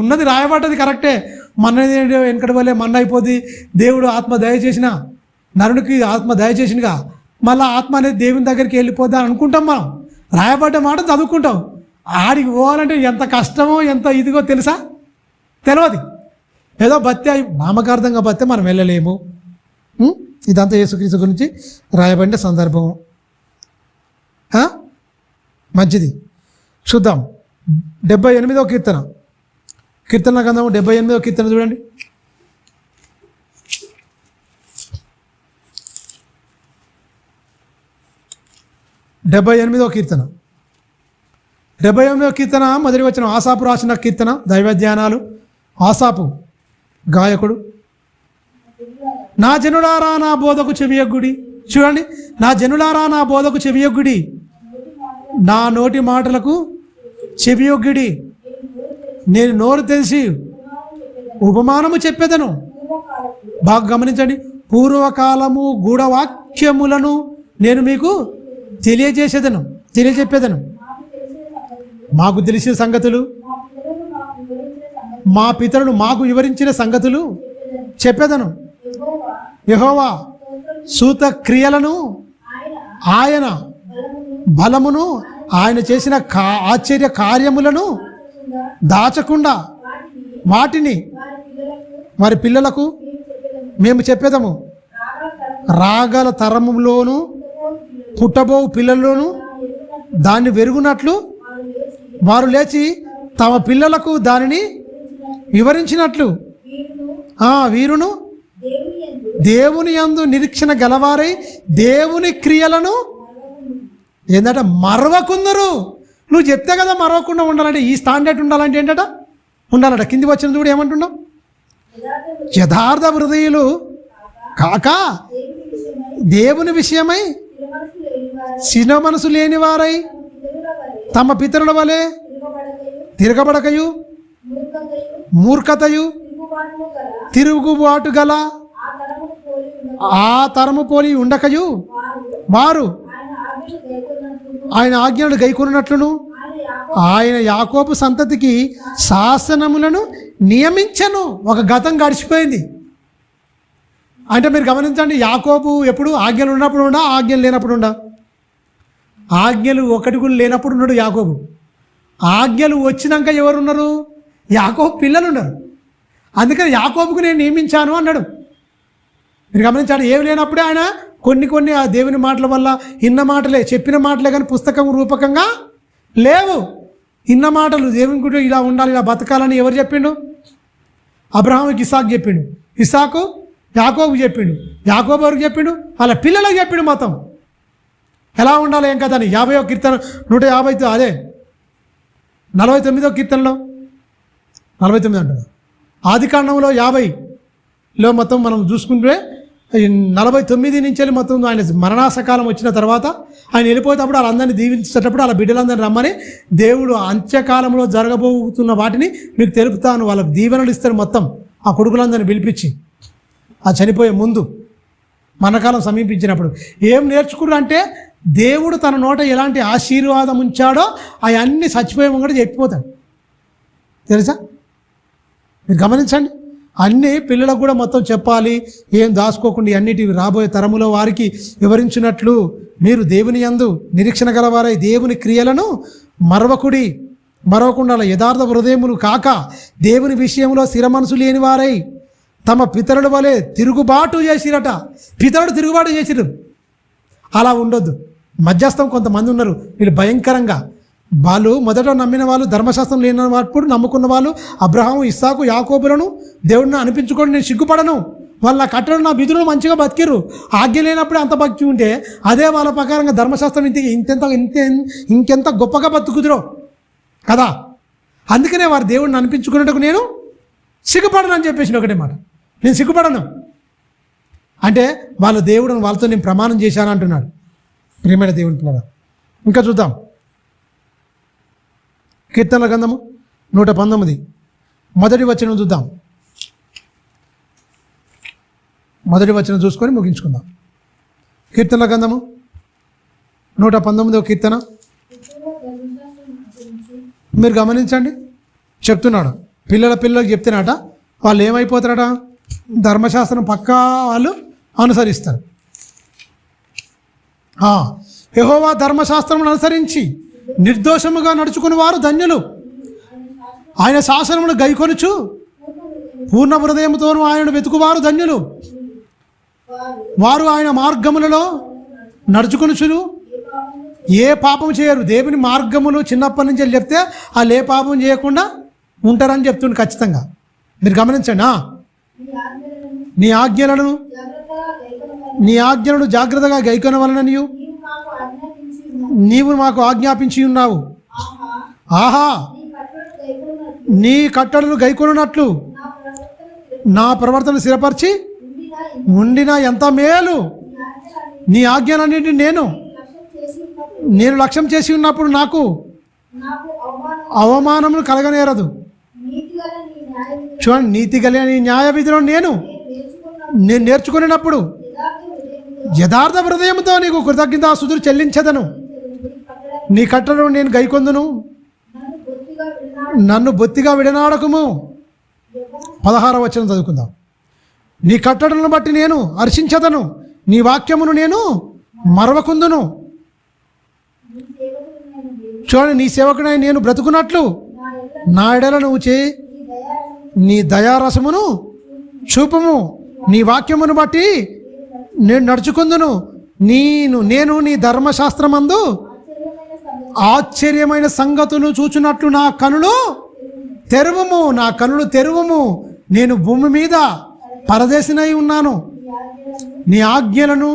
ఉన్నది రాయబడ్డది కరెక్టే. మన్నది వెనకటి పోలే మన్న అయిపోద్ది. దేవుడు ఆత్మ దయచేసిన నరునికి ఆత్మ దయచేసినగా మళ్ళీ ఆత్మ అనేది దేవుని దగ్గరికి వెళ్ళిపోద్ది అని అనుకుంటాం. మనం రాయబడ్డ మాట చదువుకుంటాం. ఆడికి పోవాలంటే ఎంత కష్టమో ఎంత ఇదిగో తెలుసా? తెలియదు. ఏదో బత్తే నామకార్థంగా బత్తే మనం వెళ్ళలేము. ఇదంతా యేసుక్రీస్తు గురించి రాయబడిన సందర్భం. మంచిది, చూద్దాం. 78వ కీర్తన గ్రంథం 78వ కీర్తన చూడండి. 78వ కీర్తన 78వ కీర్తన మొదటి వచనం. ఆసాపు రాసిన కీర్తన, దైవధ్యానాలు. ఆసాపు గాయకుడు. నా జనులారా నా బోధకు చెవియొగ్గుడి. చూడండి, నా జనులారా నా బోధకు చెవియొగ్గుడి, నా నోటి మాటలకు చెవియొగ్గుడి. నేను నోరు తెలిసి ఉపమానము చెప్పేదను. బాగా గమనించండి, పూర్వకాలము గూఢవాక్యములను నేను మీకు తెలియజెప్పేదను. మాకు తెలిసిన సంగతులు, మా పితరులు మాకు వివరించిన సంగతులు చెప్పేదను. యెహోవా సూత క్రియలను, ఆయన బలమును, ఆయన చేసిన ఆశ్చర్య కార్యములను దాచకుండా వాటిని వారి పిల్లలకు మేము చెప్పేదము. రాగల తరములోను పుట్టబో పిల్లల్లోనూ దాన్ని వెరుగునట్లు వారు లేచి తమ పిల్లలకు దానిని వివరించినట్లు వీరును దేవుని యందు నిరీక్షణ గలవారై దేవుని క్రియలను ఏంటంటే మరవకుందరు. నువ్వు చెప్తే కదా మరవకుండా ఉండాలంటే, ఈ స్టాండర్డ్ ఉండాలంటే ఏంటట ఉండాలట. కింది వచ్చిన చూడు ఏమంటున్నావు? యథార్థ హృదయులు కాక దేవుని విషయమై చిన్న మనసు లేని వారై తమ పితరుల వలె తిరగబడకయు మూర్ఖతయు తిరుగుబాటు గల ఆ తరము పోలి ఉండకయు వారు ఆయన ఆజ్ఞలు గైకొనున్నట్లును ఆయన యాకోబు సంతతికి శాసనములను నియమించను. ఒక గతం గడిచిపోయింది. అంటే మీరు గమనించండి, యాకోబు ఎప్పుడు ఆజ్ఞలు ఉన్నప్పుడు ఉండా, ఆజ్ఞలు లేనప్పుడు ఉండా? ఆజ్ఞలు ఒకటి కూడా లేనప్పుడు ఉన్నాడు యాకోబు. ఆజ్ఞలు వచ్చినాక ఎవరున్నారు? యాకోబు పిల్లలు ఉన్నారు. అందుకని యాకోబుకు నేను నియమించాను అన్నాడు. మీరు గమనించాడు, ఏమి లేనప్పుడే ఆయన కొన్ని ఆ దేవుని మాటల వల్ల ఇన్న మాటలే, చెప్పిన మాటలే, కానీ పుస్తకం రూపకంగా లేవు. ఇన్న మాటలు దేవుని గురించి ఇలా ఉండాలి, ఇలా బతకాలని ఎవరు చెప్పిండు? అబ్రహాముకి ఇస్సాకు చెప్పిండు, ఇస్సాకు యాకోబు చెప్పిండు, యాకోబు ఎవరికి చెప్పిండు? వాళ్ళ పిల్లలకు చెప్పిండు మొత్తం ఎలా ఉండాలి ఏం కదా అని. 50వ కీర్తన 150 అదే 49వ కీర్తనలో 49 అంటారు. ఆదికాండంలో 50లో మొత్తం మనం చూసుకుంటే 49 నుంచి వెళ్ళి మొత్తం ఆయన మరణాసకాలం వచ్చిన తర్వాత ఆయన వెళ్ళిపోయేటప్పుడు వాళ్ళందరినీ దీవించేటప్పుడు వాళ్ళ బిడ్డలందరినీ రమ్మని దేవుడు అంత్యకాలంలో జరగబోతున్న వాటిని మీకు తెలుపుతాను, వాళ్ళకి దీవెనలు ఇస్తారు మొత్తం ఆ కొడుకులందరినీ పిలిపించి. ఆ చనిపోయే ముందు మనకాలం సమీపించినప్పుడు ఏం నేర్చుకున్నారు అంటే దేవుడు తన నోట ఎలాంటి ఆశీర్వాదం ఉంచాడో అవన్నీ చచ్చిపోయే ముంగట చెప్పిపోతాడు. తెలుసా? మీరు గమనించండి, అన్నీ పిల్లలకు కూడా మొత్తం చెప్పాలి, ఏం దాచుకోకుండా అన్నిటి రాబోయే తరములో వారికి వివరించినట్లు మీరు దేవుని యందు నిరీక్షణ గలవారై దేవుని క్రియలను మరవకుండా యథార్థ హృదయములు కాక దేవుని విషయంలో స్థిర మనసు లేని వారై తమ పితరుల వలె తిరుగుబాటు చేసిరట. పితరుడు తిరుగుబాటు చేసిరు, అలా ఉండొద్దు. మధ్యస్థం కొంతమంది ఉన్నారు, వీళ్ళు భయంకరంగా వాళ్ళు మొదట నమ్మిన వాళ్ళు, ధర్మశాస్త్రం లేని వాడు నమ్ముకున్న వాళ్ళు, అబ్రహాము ఇస్సాకు యాకోబులను దేవుడిని అనిపించుకోండి, నేను సిగ్గుపడను, వాళ్ళు నా కట్టడం నా విధులను మంచిగా బతికిరు, ఆజ్ఞ లేనప్పుడే అంత భక్తి ఉంటే అదే వాళ్ళ ప్రకారంగా ధర్మశాస్త్రం ఇంకెంత గొప్పగా బతుకుతురో కదా. అందుకనే వారు దేవుడిని అనిపించుకునేటకు నేను సిగ్గుపడను అని చెప్పేసి ఒకటే మాట, నేను సిగ్గుపడను అంటే వాళ్ళ దేవుడిని వాళ్ళతో నేను ప్రమాణం చేశాను అంటున్నాడు. ప్రియమైన దేవుని పిల్లరా, ఇంకా చూద్దాం. కీర్తనల గ్రంథము 119 మొదటి వచనం చూద్దాం. మొదటి వచనం చూసుకొని ముగించుకుందాం. కీర్తనల గ్రంథము 119వ కీర్తన. మీరు గమనించండి, చెప్తున్నాడు పిల్లలకు చెప్తున్నాట, వాళ్ళు ఏమైపోతారట? ధర్మశాస్త్రం పక్కా వాళ్ళు అనుసరిస్తారు. యెహోవా ధర్మశాస్త్రమును అనుసరించి నిర్దోషముగా నడుచుకుని వారు ధన్యులు. ఆయన శాసనమును గైకొనుచు పూర్ణ హృదయముతోనూ ఆయనను వెతుకువారు ధన్యులు. వారు ఆయన మార్గములలో నడుచుకొనుచును ఏ పాపం చేయరు. దేవుని మార్గములు చిన్నప్పటి నుంచి చెప్తే వాళ్ళు ఏ పాపం చేయకుండా ఉంటారని చెప్తుండే ఖచ్చితంగా. మీరు గమనించండి, నీ ఆజ్ఞలను జాగ్రత్తగా గైకొనవలననియు నీవు మాకు ఆజ్ఞాపించి ఉన్నావు. ఆహా, నీ కట్టడలు గైకొనున్నట్లు నా ప్రవర్తన స్థిరపరిచి ఉండిన ఎంత మేలు. నీ ఆజ్ఞలన్నింటినీ నేను లక్ష్యం చేసి ఉన్నప్పుడు నాకు అవమానములు కలగనేరదు. చూడండి, నీతి గల నీ న్యాయ విధులను నేను నేర్చుకునేటప్పుడు యథార్థ హృదయంతో నీకు కృతజ్ఞతాస్తుతులు చెల్లించదను. నీ కట్టడను నేను గైకొందును, నన్ను బొత్తిగా విడనాడకుము. 16వ వచనం చదువుకుందాం. నీ కట్టడలను బట్టి నేను హర్షించదను, నీ వాక్యమును నేను మరవకుందును. చూడండి, నీ సేవకుడై నేను బ్రతుకున్నట్లు నా ఎడల నువ్వు నీ దయారసమును చూపము. నీ వాక్యమును బట్టి నేను నడుచుకుందును. నేను నీ ధర్మశాస్త్రమందు ఆశ్చర్యమైన సంగతులు చూచున్నట్లు నా కనులు తెరువుము. నేను భూమి మీద పరదేశినై ఉన్నాను. నీ ఆజ్ఞలను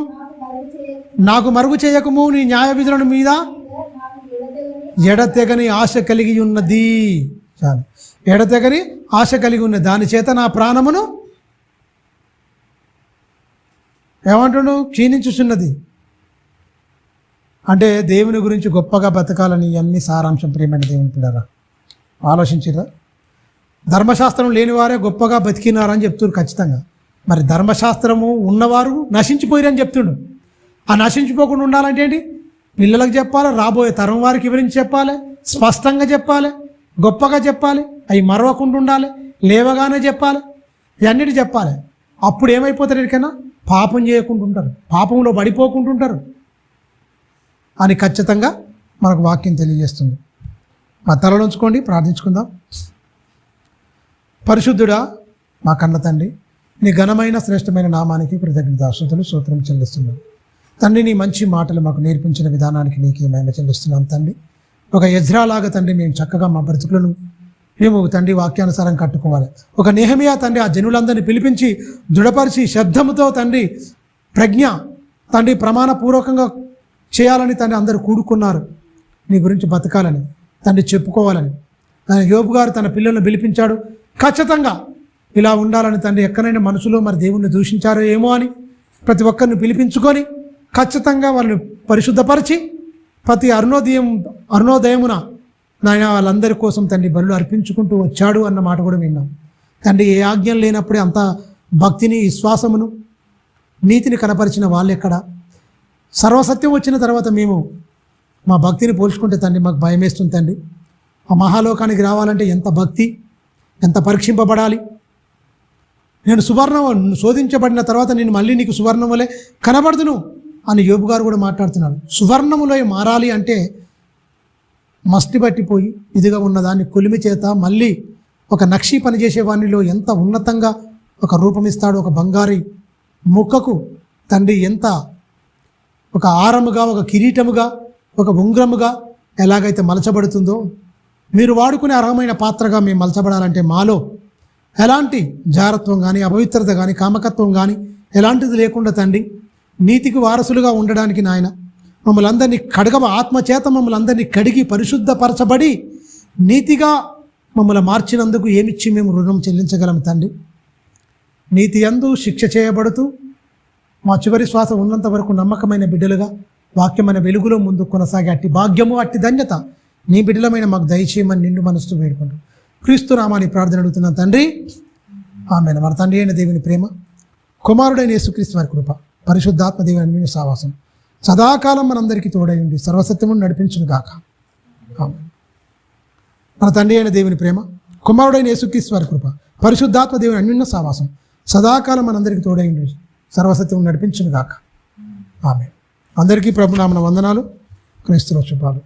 నాకు మరుగు చేయకము. నీ న్యాయ విధులను మీద ఎడతెగని ఆశ కలిగి ఉన్నది. చాలు, ఎడతెగని ఆశ కలిగి ఉన్నది. దాని చేత నా ప్రాణమును ఏమంటున్నాడు? క్షీణించుచున్నది. అంటే దేవుని గురించి గొప్పగా బతకాలని అన్ని సారాంశం. ప్రియమైన దేవుని పిల్లరా, ఆలోచించిరా? ధర్మశాస్త్రం లేనివారే గొప్పగా బతికినారని చెప్తున్నారు ఖచ్చితంగా. మరి ధర్మశాస్త్రము ఉన్నవారు నశించిపోయారని చెప్తుండు. ఆ నశించిపోకుండా ఉండాలంటే ఏంటి? పిల్లలకు చెప్పాలి, రాబోయే తరం వారికి వివరించి చెప్పాలి, స్పష్టంగా చెప్పాలి, గొప్పగా చెప్పాలి, అవి మరవకుండా ఉండాలి, లేవగానే చెప్పాలి, ఇవన్నిటి చెప్పాలి. అప్పుడు ఏమైపోతారు? ఎక్కడైనా పాపం చేయకుండా ఉంటారు, పాపంలో పడిపోకుంటుంటారు అని ఖచ్చితంగా మనకు వాక్యం తెలియజేస్తుంది. మా తలలో ఉంచుకోండి, ప్రార్థించుకుందాం. పరిశుద్ధుడా, మా కన్న తండ్రి, నీ ఘనమైన శ్రేష్టమైన నామానికి కృతజ్ఞతాస్తుతులు స్తోత్రం చెల్లిస్తున్నాను. తండ్రి, నీ మంచి మాటలు మాకు నేర్పించిన విధానానికి నీకే మహిమ చెల్లిస్తున్నాం తండ్రి. ఒక ఎజ్రాలాగా తండ్రి మేము చక్కగా మా బ్రతుకులను మేము తండ్రి వాక్యానుసారం కట్టుకోవాలి. ఒక నెహెమియా తండ్రి ఆ జనులందరినీ పిలిపించి దృఢపరిచి శబ్దముతో తండ్రి ప్రజ్ఞ తండ్రి ప్రమాణపూర్వకంగా చేయాలని తండ్రి అందరూ కూడుకున్నారు. నీ గురించి బతకాలని తండ్రి చెప్పుకోవాలని. యోబు గారు తన పిల్లలను పిలిపించాడు. ఖచ్చితంగా ఇలా ఉండాలని తండ్రి ఎక్కడైనా మనసులో మరి దేవుణ్ణి దూషించారో ఏమో అని ప్రతి ఒక్కరిని పిలిపించుకొని ఖచ్చితంగా వాళ్ళని పరిశుద్ధపరిచి ప్రతి అరుణోదయమున నాయన వాళ్ళందరి కోసం తండ్రి బలులు అర్పించుకుంటూ వచ్చాడు అన్న మాట కూడా విన్నాం తండ్రి. ఏ ఆజ్ఞలు లేనప్పుడే అంత భక్తిని, విశ్వాసమును, నీతిని కనపరిచిన వాళ్ళు ఎక్కడ? సర్వసత్యం వచ్చిన తర్వాత మేము మా భక్తిని పోల్చుకుంటే తండ్రి మాకు భయం వేస్తుంది తండ్రి. ఆ మహాలోకానికి రావాలంటే ఎంత భక్తి, ఎంత పరీక్షింపబడాలి. నేను సువర్ణం శోధించబడిన తర్వాత నేను మళ్ళీ నీకు సువర్ణం వలె కనబడుదును అని యోబు గారు కూడా మాట్లాడుతున్నాడు. సువర్ణములో మారాలి అంటే మస్టి పట్టిపోయి ఇదిగా ఉన్నదాన్ని కొలిమి చేత మళ్ళీ ఒక నక్షి పనిచేసే వానిలో ఎంత ఉన్నతంగా ఒక రూపమిస్తాడు. ఒక బంగారు ముక్కకు తండ్రి ఎంత ఒక ఆరముగా, ఒక కిరీటముగా, ఒక ఉంగరముగా ఎలాగైతే మలచబడుతుందో మీరు వాడుకునే అర్హమైన పాత్రగా మేము మలచబడాలంటే మాలో ఎలాంటి జారత్వం కానీ, అపవిత్రత కానీ, కామకత్వం కానీ ఎలాంటిది లేకుండా తండ్రి నీతికి వారసులుగా ఉండడానికి నాయన మమ్మల్ని అందరినీ ఆత్మచేత మమ్మల్ని అందరినీ కడిగి పరిశుద్ధపరచబడి నీతిగా మమ్మల్ని మార్చినందుకు ఏమిచ్చి మేము రుణం చెల్లించగలం తండ్రి. నీతి యందు శిక్ష చేయబడుతూ మా చివరి శ్వాస ఉన్నంత వరకు నమ్మకమైన బిడ్డలుగా వాక్యమైన వెలుగులో ముందు కొనసాగే అట్టి భాగ్యము, అట్టి ధన్యత నీ బిడ్డలమైన మాకు దయచేయమని నిండు మనసుతో వేడుకుంటూ క్రీస్తు నామాన్ని ప్రార్థన అడుగుతున్నాను తండ్రి. ఆమేన్. మన తండ్రి అయిన దేవుని ప్రేమ, కుమారుడైన యేసుక్రీస్తు వారి కృప, పరిశుద్ధాత్మ దేవుని సావాసం సదాకాలం మనందరికీ తోడై ఉండి సర్వసత్యమును నడిపించును గాక. ఆమేన్. మన తండ్రి అయిన దేవుని ప్రేమ, కుమారుడైన యేసుక్రీస్తు వారి కృప, పరిశుద్ధాత్మ దేవుని అన్యోన్య సావాసం సదాకాలం మనందరికీ తోడై ఉండి సర్వసత్యమును నడిపించును గాక. ఆమేన్. అందరికీ ప్రభునామన వందనాలు, క్రీస్తుల శుభాలు.